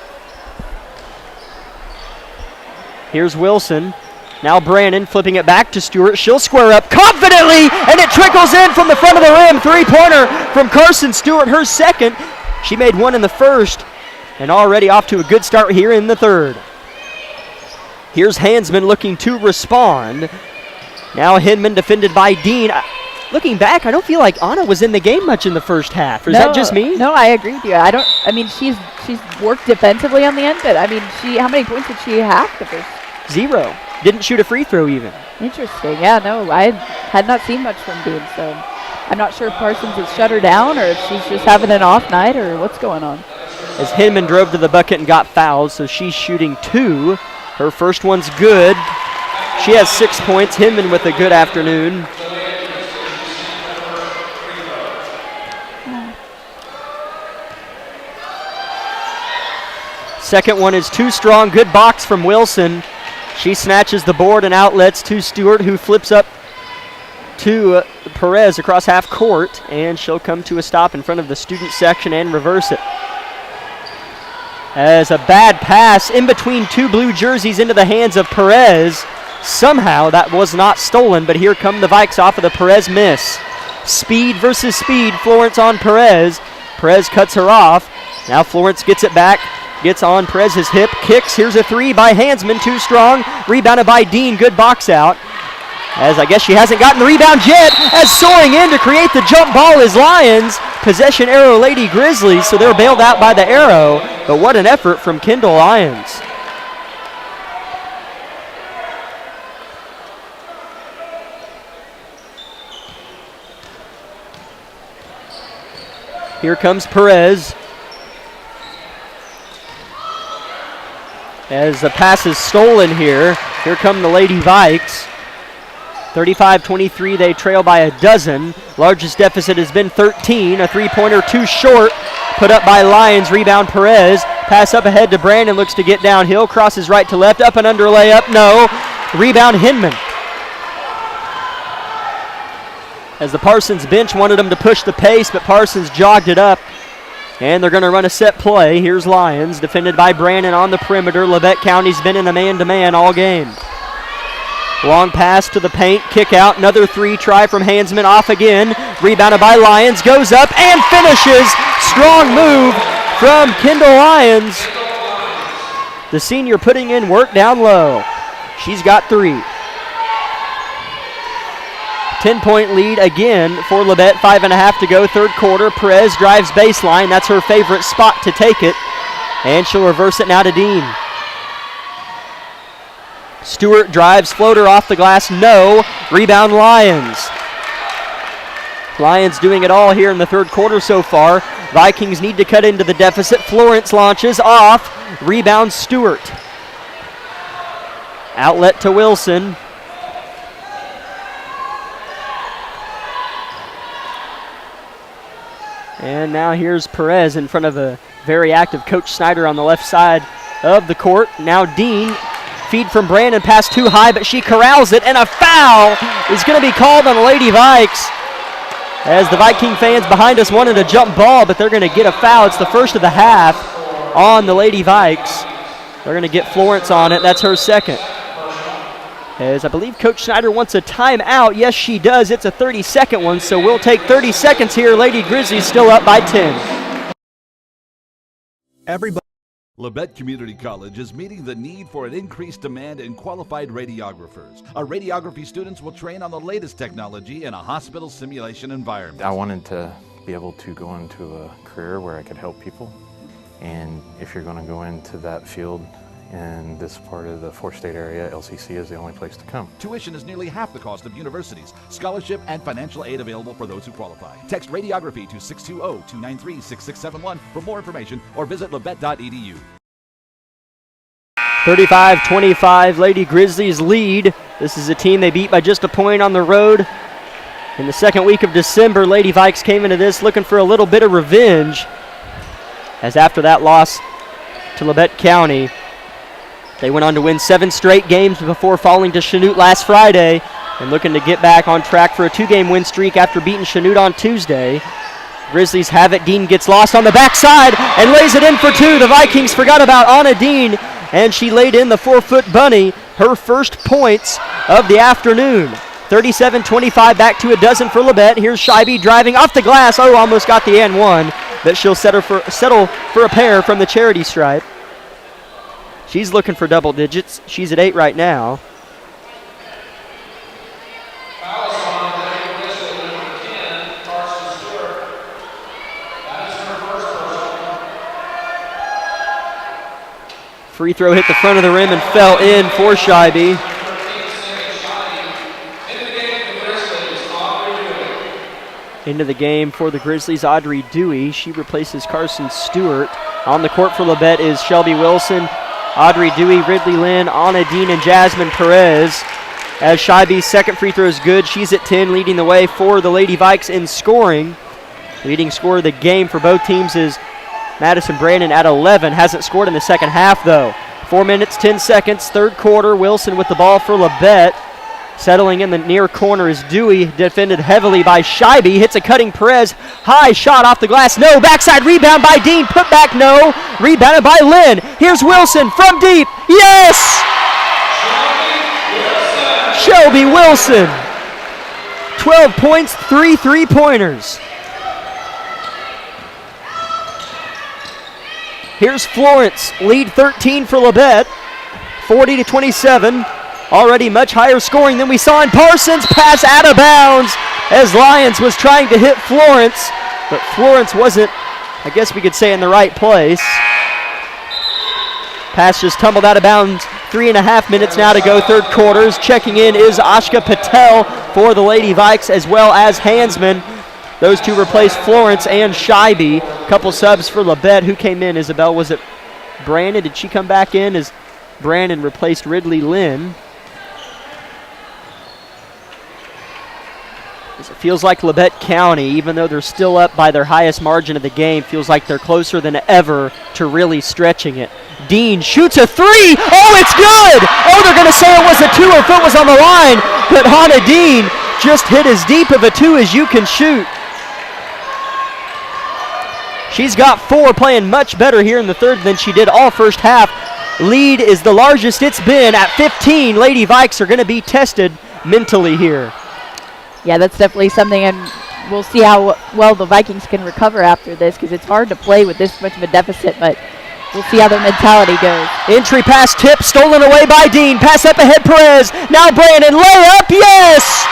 Here's Wilson. Now Brannon flipping it back to Stewart. She'll square up confidently, and it trickles in from the front of the rim. Three-pointer from Carson Stewart, her second. She made one in the first, and already off to a good start here in the third. Here's Hansman looking to respond. Now Hinman defended by Dean. Looking back, I don't feel like Anna was in the game much in the first half. Is that just me? No, I agree with you. She's worked defensively on the end, but how many points did she have the first? 0. Didn't shoot a free throw even. Interesting. Yeah, no, I had not seen much from Dean, so I'm not sure if Parsons has shut her down or if she's just having an off night or what's going on. As Hinman drove to the bucket and got fouled, so she's shooting 2. Her first one's good. She has 6 points. Hinman with a good afternoon. Second one is too strong. Good box from Wilson. She snatches the board and outlets to Stewart, who flips up to Perez across half court, and she'll come to a stop in front of the student section and reverse it. As a bad pass in between two blue jerseys into the hands of Perez. Somehow that was not stolen, but here come the Vikes off of the Perez miss. Speed versus speed. Florence on Perez. Perez cuts her off. Now Florence gets it back. Gets on Perez's hip, kicks. Here's a three by Hansman, too strong. Rebounded by Dean, good box out. As I guess she hasn't gotten the rebound yet, as soaring in to create the jump ball is Lions. Possession arrow Lady Grizzlies, so they're bailed out by the arrow. But what an effort from Kendall Lyons. Here comes Perez. As the pass is stolen here come the Lady Vikes. 35-23, they trail by a dozen. Largest deficit has been 13. A three-pointer too short, put up by Lyons. Rebound Perez. Pass up ahead to Brandon, looks to get downhill. Crosses right to left, up and under layup. No. Rebound Hinman. As the Parsons bench wanted them to push the pace, but Parsons jogged it up. And they're going to run a set play. Here's Lyons, defended by Brandon on the perimeter. Labette County's been in a man-to-man all game. Long pass to the paint, kick out, another three, try from Hansman, off again. Rebounded by Lyons, goes up and finishes. Strong move from Kendall Lyons. The senior putting in work down low. She's got 3. 10-point lead again for Labette, 5.5 to go, third quarter. Perez drives baseline. That's her favorite spot to take it. And she'll reverse it now to Dean. Stewart drives, floater off the glass, no. Rebound Lyons. Lions doing it all here in the third quarter so far. Vikings need to cut into the deficit. Florence launches off. Rebound Stewart. Outlet to Wilson. And now here's Perez in front of a very active Coach Snyder on the left side of the court. Now Dean, feed from Brandon, pass too high, but she corrals it, and a foul is going to be called on the Lady Vikes. As the Viking fans behind us wanted a jump ball, but they're going to get a foul. It's the first of the half on the Lady Vikes. They're going to get Florence on it. That's her second. As I believe Coach Snyder wants a timeout. Yes, she does. It's a 30-second one, so we'll take 30 seconds here. Lady Grizzlies still up by 10. Everybody. Labette Community College is meeting the need for an increased demand in qualified radiographers. Our radiography students will train on the latest technology in a hospital simulation environment. I wanted to be able to go into a career where I could help people. And if you're going to go into that field in this part of the four-state area, LCC is the only place to come. Tuition is nearly half the cost of universities. Scholarship and financial aid available for those who qualify. Text radiography to 620-293-6671 for more information or visit labette.edu. 35-25, Lady Grizzlies lead. This is a team they beat by just a point on the road. In the second week of December, Lady Vikes came into this looking for a little bit of revenge, as after that loss to Labette County, they went on to win 7 straight games before falling to Chanute last Friday and looking to get back on track for a 2-game win streak after beating Chanute on Tuesday. Grizzlies have it. Dean gets lost on the backside and lays it in for 2. The Vikings forgot about Anna Dean, and she laid in the 4-foot bunny, her first points of the afternoon. 37-25, back to a dozen for Labette. Here's Scheibe driving off the glass. Oh, almost got the and one, but she'll settle for a pair from the charity stripe. She's looking for double digits. She's at 8 right now. Free throw hit the front of the rim and fell in for Scheibe. Into the game for the Grizzlies, Audrey Dewey. She replaces Carson Stewart. On the court for Labette is Shelby Wilson, Audrey Dewey, Ridley Lynn, Anna Dean, and Jasmine Perez. As Scheibe's second free throw is good, she's at 10, leading the way for the Lady Vikes in scoring. Leading scorer of the game for both teams is Madison Brandon at 11. Hasn't scored in the second half, though. 4 minutes, 10 seconds, third quarter. Wilson with the ball for Labette. Settling in the near corner is Dewey, defended heavily by Scheibe. Hits a cutting Perez. High shot off the glass. No. Backside rebound by Dean. Put back. No. Rebounded by Lynn. Here's Wilson from deep. Yes! Shelby Wilson. 12 points, 3 3-pointers. Here's Florence. Lead 13 for Labette. 40-27. Already much higher scoring than we saw in Parsons. Pass out of bounds as Lyons was trying to hit Florence, but Florence wasn't, I guess we could say, in the right place. Pass just tumbled out of bounds. 3.5 minutes now to go, third quarters. Checking in is Ashka Patel for the Lady Vikes, as well as Hansman. Those two replaced Florence and Scheibe. Couple subs for Labette. Who came in, Isabel? Was it Brandon? Did she come back in as Brandon replaced Ridley Lynn? It feels like Labette County, even though they're still up by their highest margin of the game, feels like they're closer than ever to really stretching it. Dean shoots a 3. Oh, it's good! Oh, they're going to say it was a 2 or if it was on the line, but Hannah Dean just hit as deep of a 2 as you can shoot. She's got 4, playing much better here in the third than she did all first half. Lead is the largest it's been at 15. Lady Vikes are going to be tested mentally here. Yeah, that's definitely something, and we'll see how well the Vikings can recover after this, because it's hard to play with this much of a deficit, but we'll see how their mentality goes. Entry pass tip, stolen away by Dean. Pass up ahead, Perez. Now Brandon, layup, yes!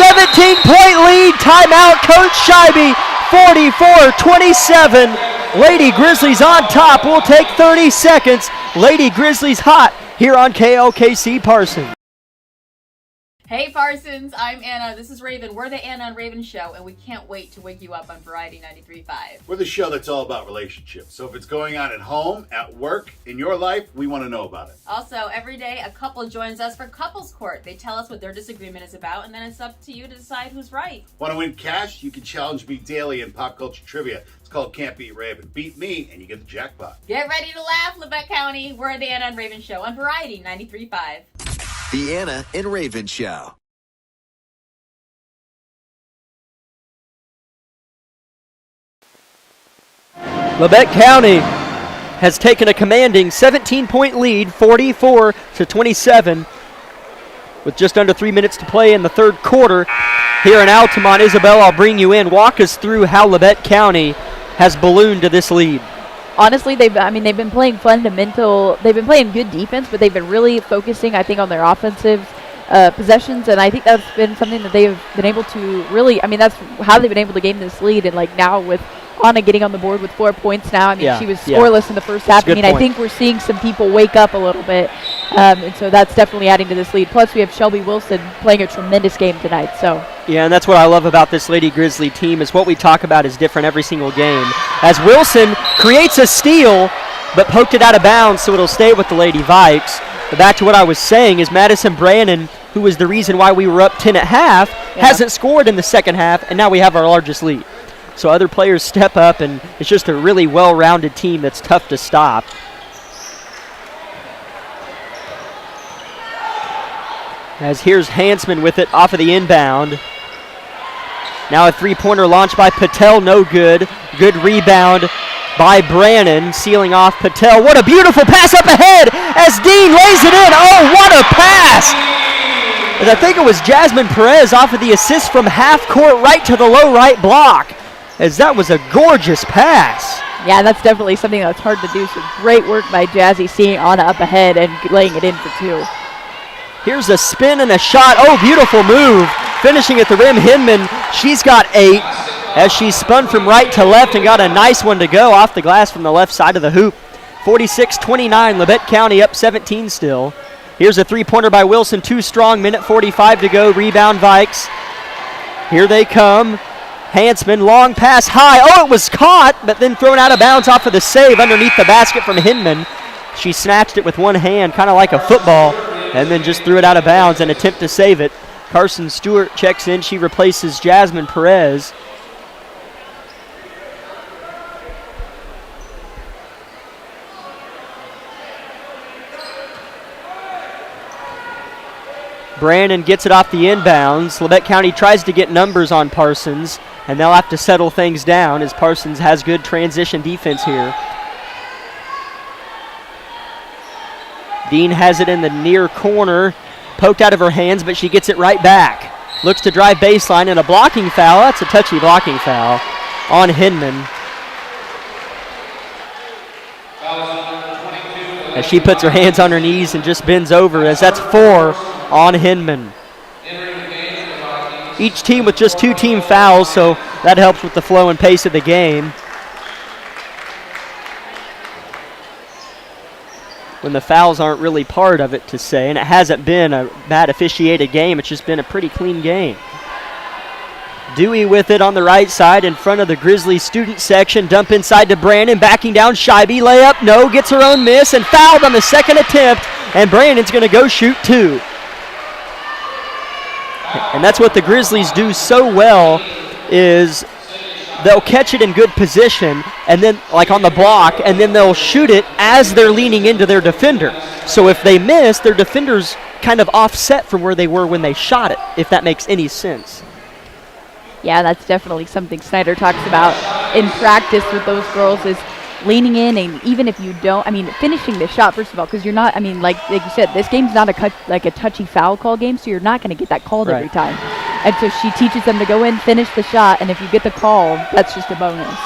17-point lead, timeout, Coach Scheibe, 44-27. Lady Grizzlies on top. We'll take 30 seconds. Lady Grizzlies hot here on KLKC Parsons. Hey Parsons, I'm Anna. This is Raven. We're the Anna and Raven Show, and we can't wait to wake you up on Variety 93.5. We're the show that's all about relationships. So if it's going on at home, at work, in your life, we want to know about it. Also, every day a couple joins us for Couples Court. They tell us what their disagreement is about, and then it's up to you to decide who's right. Want to win cash? You can challenge me daily in pop culture trivia. It's called Can't Beat Raven. Beat me, and you get the jackpot. Get ready to laugh, Labette County. We're the Anna and Raven Show on Variety 93.5. The Anna and Raven Show. Labette County has taken a commanding 17-point lead, 44-27, with just under 3 minutes to play in the third quarter. Here in Altamont, Isabel, I'll bring you in. Walk us through how Labette County has ballooned to this lead. Honestly, they've been playing fundamental. They've been playing good defense, but they've been really focusing, I think, on their offensive possessions, and I think that's been something that they've been able to really. I mean, that's how they've been able to gain this lead. And like now with Anna getting on the board with 4 points now. I mean, she was scoreless in the first half. I mean, I think we're seeing some people wake up a little bit, and so that's definitely adding to this lead. Plus, we have Shelby Wilson playing a tremendous game tonight. So. Yeah, and that's what I love about this Lady Grizzly team is what we talk about is different every single game. As Wilson creates a steal, but poked it out of bounds, so it'll stay with the Lady Vikes. But back to what I was saying is Madison Brannon, who was the reason why we were up 10 at half, hasn't scored in the second half, and now we have our largest lead. So other players step up, and it's just a really well-rounded team that's tough to stop. As here's Hansman with it off of the inbound. Now a three-pointer launched by Patel, no good. Good rebound by Brannon, sealing off Patel. What a beautiful pass up ahead as Dean lays it in. Oh, what a pass! And I think it was Jasmine Perez off of the assist from half court right to the low right block, as that was a gorgeous pass. Yeah, that's definitely something that's hard to do. So great work by Jazzy seeing Anna up ahead and laying it in for 2. Here's a spin and a shot. Oh, beautiful move. Finishing at the rim, Hinman, she's got 8 as she spun from right to left and got a nice one to go off the glass from the left side of the hoop. 46-29, Labette County up 17 still. Here's a three-pointer by Wilson, too strong, minute 45 to go, rebound Vikes. Here they come. Hansman, long pass high. Oh, it was caught, but then thrown out of bounds off of the save underneath the basket from Hinman. She snatched it with one hand, kind of like a football, and then just threw it out of bounds and attempt to save it. Carson Stewart checks in. She replaces Jasmine Perez. Brandon gets it off the inbounds. Labette County tries to get numbers on Parsons, and they'll have to settle things down as Parsons has good transition defense here. Dean has it in the near corner, poked out of her hands, but she gets it right back. Looks to drive baseline, and a blocking foul. That's a touchy blocking foul on Hinman. As she puts her hands on her knees and just bends over, as that's 4 on Hinman. Each team with just 2 team fouls, so that helps with the flow and pace of the game. When the fouls aren't really part of it, to say, and it hasn't been a bad officiated game, it's just been a pretty clean game. Dewey with it on the right side in front of the Grizzlies student section. Dump inside to Brandon, backing down Scheibe. Layup, no, gets her own miss and fouled on the second attempt, and Brandon's going to go shoot 2. And that's what the Grizzlies do so well, is they'll catch it in good position, and then like on the block, and then they'll shoot it as they're leaning into their defender. So if they miss, their defender's kind of offset from where they were when they shot it, if that makes any sense. Yeah, that's definitely something Snyder talks about in practice with those girls, is leaning in, and even if you don't, finishing the shot, first of all, because you're not, like you said, this game's not a touchy foul call game, so you're not going to get that called every time. And so she teaches them to go in, finish the shot, and if you get the call, that's just a bonus.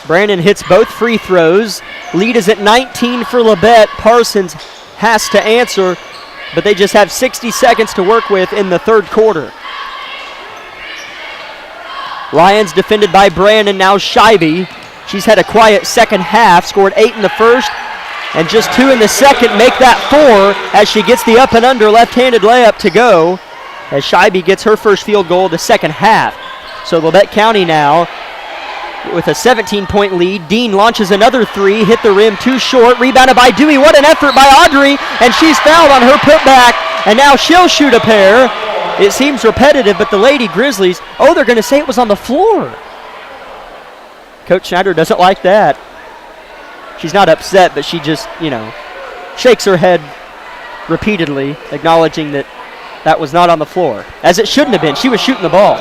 Brandon hits both free throws. Lead is at 19 for Labette. Parsons has to answer, but they just have 60 seconds to work with in the third quarter. Lions defended by Brandon, now Scheibe. She's had a quiet second half, scored 8 in the first, and just 2 in the second, make that 4 as she gets the up and under left-handed layup to go, as Scheibe gets her first field goal of the second half. So Labette County now with a 17-point lead. Dean launches another 3, hit the rim too short, rebounded by Dewey. What an effort by Audrey, and she's fouled on her putback, and now she'll shoot a pair. It seems repetitive, but the Lady Grizzlies, they're going to say it was on the floor. Coach Schneider doesn't like that. She's not upset, but she just, shakes her head repeatedly, acknowledging that that was not on the floor, as it shouldn't have been. She was shooting the ball.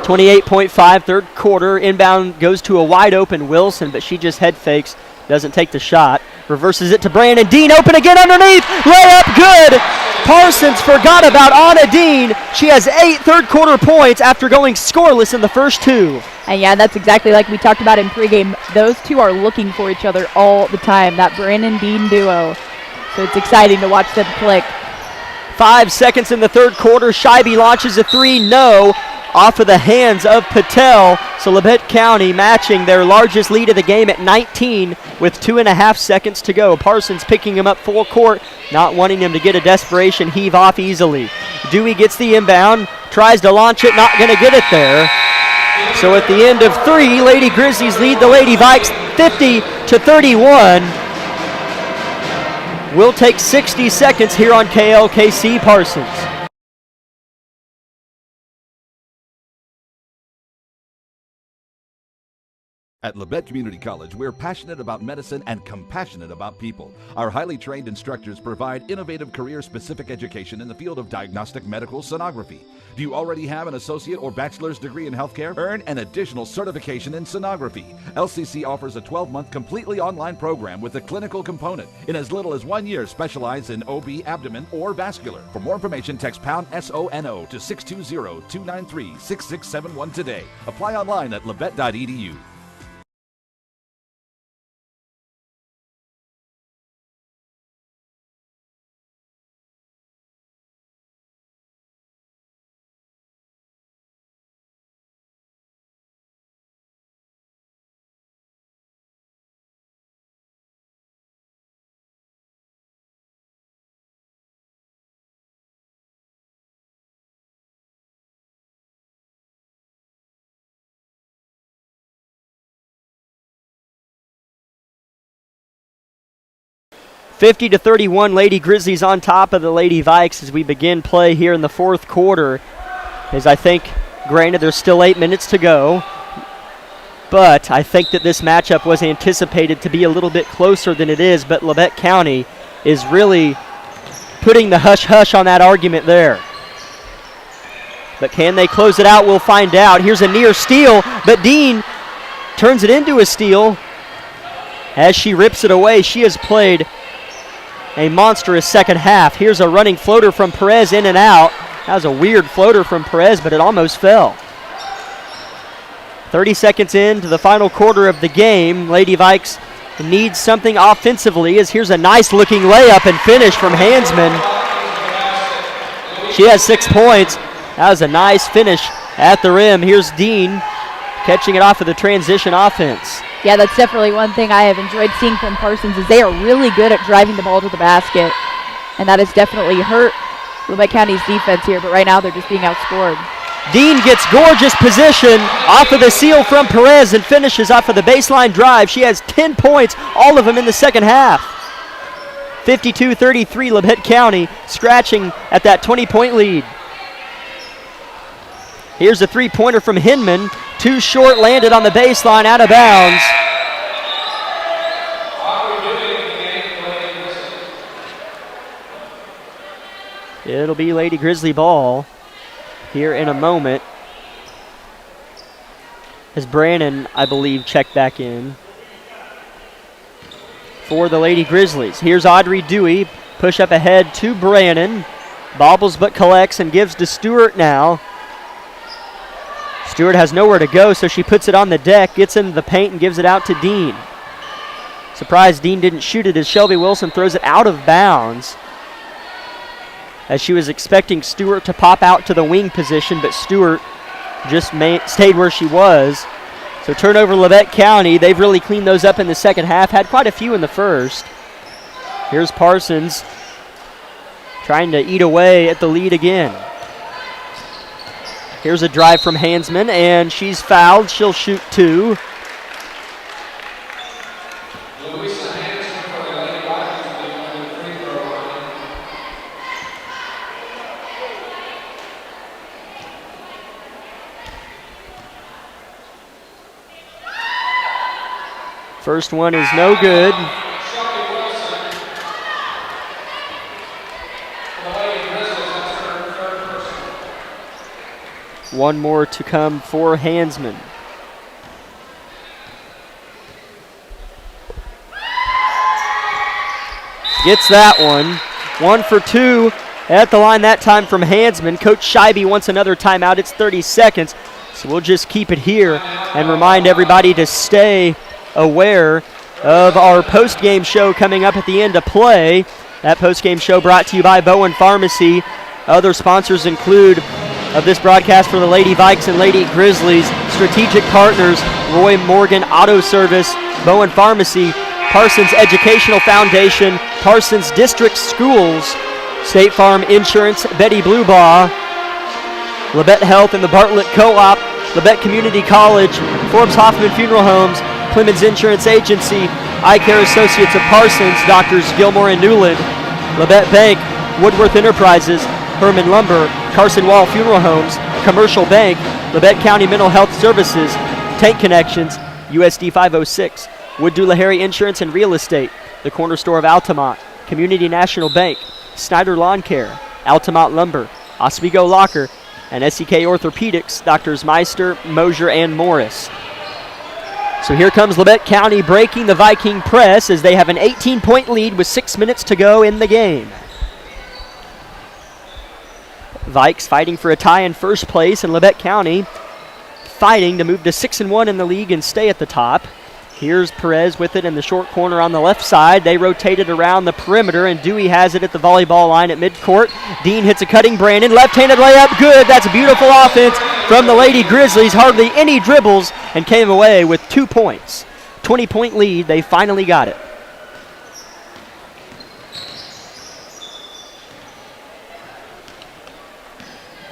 .5, third quarter. Inbound goes to a wide open Wilson, but she just head fakes, doesn't take the shot. Reverses it to Brandon. Dean open again underneath. Layup good. Parsons forgot about Anna Dean. She has 8 third quarter points after going scoreless in the first 2. And yeah, that's exactly like we talked about in pregame. Those two are looking for each other all the time, that Brandon-Dean duo. So it's exciting to watch them click. 5 seconds in the third quarter. Scheibe launches a 3. No. Off of the hands of Patel. So Labette County matching their largest lead of the game at 19 with 2.5 seconds to go. Parsons picking him up full court, not wanting him to get a desperation heave off easily. Dewey gets the inbound, tries to launch it, not going to get it there. So at the end of 3, Lady Grizzlies lead the Lady Vikes 50-31. We'll take 60 seconds here on KLKC Parsons. At Labette Community College, we're passionate about medicine and compassionate about people. Our highly trained instructors provide innovative career-specific education in the field of diagnostic medical sonography. Do you already have an associate or bachelor's degree in healthcare? Earn an additional certification in sonography. LCC offers a 12-month completely online program with a clinical component. In as little as 1 year, specialize in OB, abdomen, or vascular. For more information, text pound SONO to 620-293-6671 today. Apply online at labette.edu. (50-31) Lady Grizzlies on top of the Lady Vikes as we begin play here in the fourth quarter. As I think, granted, there's still 8 minutes to go, but I think that this matchup was anticipated to be a little bit closer than it is, but Labette County is really putting the hush-hush on that argument there. But can they close it out? We'll find out. Here's a near steal, but Dean turns it into a steal as she rips it away. She has played a monstrous second half. Here's a running floater from Perez, in and out. That was a weird floater from Perez, but it almost fell. 30 seconds into the final quarter of the game. Lady Vikes needs something offensively, as here's a nice looking layup and finish from Hansman. She has 6 points. That was a nice finish at the rim. Here's Dean catching it off of the transition offense. Yeah, that's definitely one thing I have enjoyed seeing from Parsons is they are really good at driving the ball to the basket. And that has definitely hurt Labette County's defense here, but right now they're just being outscored. Dean gets gorgeous position off of the seal from Perez and finishes off of the baseline drive. She has 10 points, all of them in the second half. 52-33, Labette County scratching at that 20-point lead. Here's a three-pointer from Hinman. Too short, landed on the baseline, out of bounds. It'll be Lady Grizzly ball here in a moment, as Brannon, I believe, checked back in for the Lady Grizzlies. Here's Audrey Dewey, push up ahead to Brannon. Bobbles but collects and gives to Stewart now. Stewart has nowhere to go, so she puts it on the deck, gets into the paint, and gives it out to Dean. Surprised Dean didn't shoot it as Shelby Wilson throws it out of bounds, as she was expecting Stewart to pop out to the wing position, but Stewart just stayed where she was. So turnover Labette County. They've really cleaned those up in the second half, had quite a few in the first. Here's Parsons trying to eat away at the lead again. Here's a drive from Hansman, and she's fouled. She'll shoot 2. First one is no good. One more to come for Hansman. Gets that one. 1 for 2 at the line that time from Hansman. Coach Scheibe wants another timeout. It's 30 seconds, so we'll just keep it here and remind everybody to stay aware of our post-game show coming up at the end of play. That post-game show brought to you by Bowen Pharmacy. Other sponsors include of this broadcast for the Lady Vikes and Lady Grizzlies, strategic partners, Roy Morgan Auto Service, Bowen Pharmacy, Parsons Educational Foundation, Parsons District Schools, State Farm Insurance, Betty Bluebaugh, Labette Health, and the Bartlett Co-op. Labette Community College, Forbes Hoffman Funeral Homes, Clemens Insurance Agency, Eye Care Associates of Parsons, Doctors Gilmore and Newland, Labette Bank, Woodworth Enterprises, Herman Lumber, Carson Wall Funeral Homes, Commercial Bank, Labette County Mental Health Services, Tank Connections, USD 506, Wood Doolahary Insurance and Real Estate, the Corner Store of Altamont, Community National Bank, Snyder Lawn Care, Altamont Lumber, Oswego Locker, and SEK Orthopedics, Doctors Meister, Mosier, and Morris. So here comes Labette County breaking the Viking press as they have an 18-point lead with 6 minutes to go in the game. Vikes fighting for a tie in first place, and Labette County fighting to move to 6-1 in the league and stay at the top. Here's Perez with it in the short corner on the left side. They rotate it around the perimeter, and Dewey has it at the volleyball line at midcourt. Dean hits a cutting Brandon. Left-handed layup, good. That's a beautiful offense from the Lady Grizzlies. Hardly any dribbles and came away with 2 points. 20-point lead. They finally got it.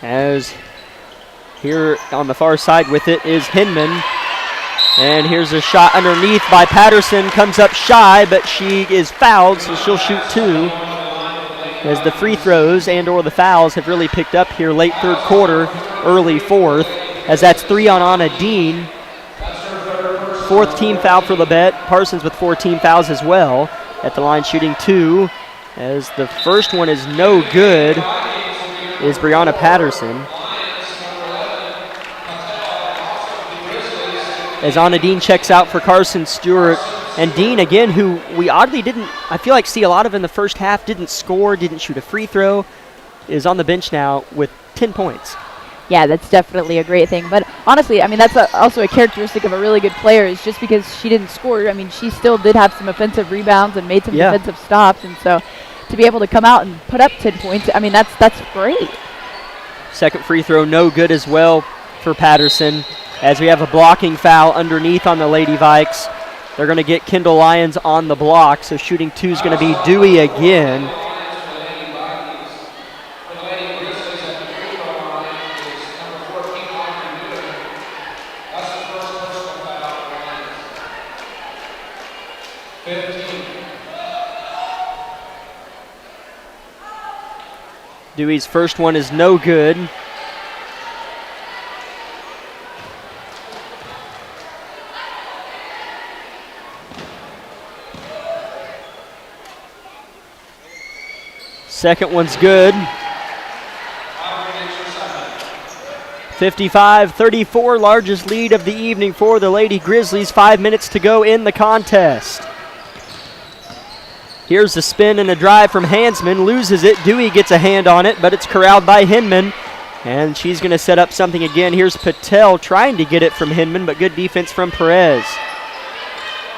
As here on the far side with it is Hinman. And here's a shot underneath by Patterson. Comes up shy, but she is fouled, so she'll shoot 2. As the free throws and or the fouls have really picked up here late third quarter, early fourth. As that's 3 on Anna Dean. 4th team foul for Labette. Parsons with 4 team fouls as well. At the line shooting 2. As the first one is no good is Brianna Patterson. As Anna Dean checks out for Carson Stewart. And Dean, again, who we oddly didn't, I feel like, see a lot of in the first half, didn't score, didn't shoot a free throw, is on the bench now with 10 points. Yeah, that's definitely a great thing. But honestly, I mean, that's also a characteristic of a really good player, is just because she didn't score, I mean, she still did have some offensive rebounds and made some defensive stops. And so to be able to come out and put up 10 points, I mean, that's great. Second free throw, no good as well for Patterson. As we have a blocking foul underneath on the Lady Vikes. They're going to get Kendall Lyons on the block, so shooting 2 is going to be Dewey again. Dewey's first one is no good. Second one's good. 55-34, largest lead of the evening for the Lady Grizzlies. 5 minutes to go in the contest. Here's a spin and a drive from Hansman. Loses it. Dewey gets a hand on it, but it's corralled by Hinman. And she's going to set up something again. Here's Patel trying to get it from Hinman, but good defense from Perez.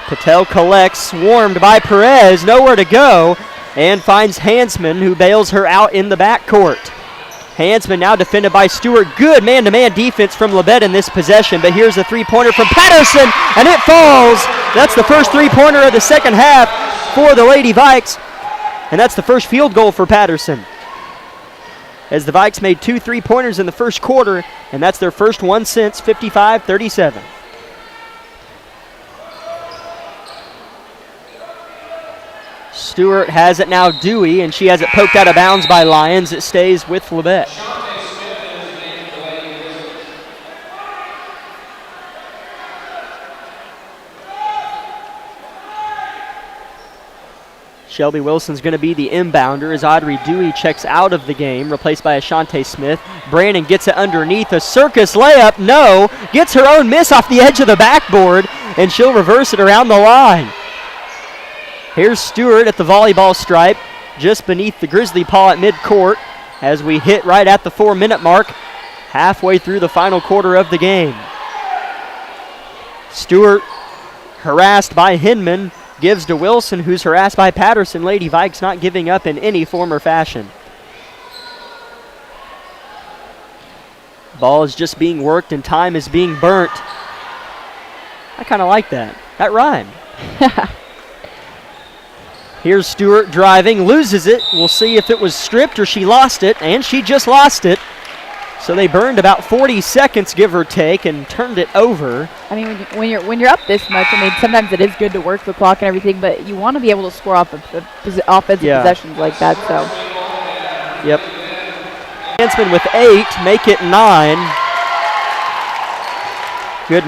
Patel collects, swarmed by Perez. Nowhere to go. And finds Hansman, who bails her out in the backcourt. Hansman now defended by Stewart. Good man-to-man defense from Labette in this possession. But here's a three-pointer from Patterson, and it falls. That's the first three-pointer of the second half for the Lady Vikes. And that's the first field goal for Patterson. As the Vikes made 2 3-pointers in the first quarter, and that's their first one since 55-37. Stewart has it now, Dewey, and she has it poked out of bounds by Lyons. It stays with Labette. Shelby Wilson's going to be the inbounder as Audrey Dewey checks out of the game, replaced by Ashante Smith. Brandon gets it underneath. A circus layup, no. Gets her own miss off the edge of the backboard, and she'll reverse it around the line. Here's Stewart at the volleyball stripe, just beneath the Grizzly paw at midcourt, as we hit right at the 4-minute mark, halfway through the final quarter of the game. Stewart, harassed by Hinman, gives to Wilson, who's harassed by Patterson. Lady Vikes not giving up in any form or fashion. Ball is just being worked and time is being burnt. I kind of like that. That rhymed. Here's Stewart driving, loses it. We'll see if it was stripped or she lost it, and she just lost it. So they burned about 40 seconds, give or take, and turned it over. I mean, when you're up this much, I mean, sometimes it is good to work the clock and everything, but you want to be able to score off of offensive possessions like that. So. Yep. Handsman with 8, make it 9.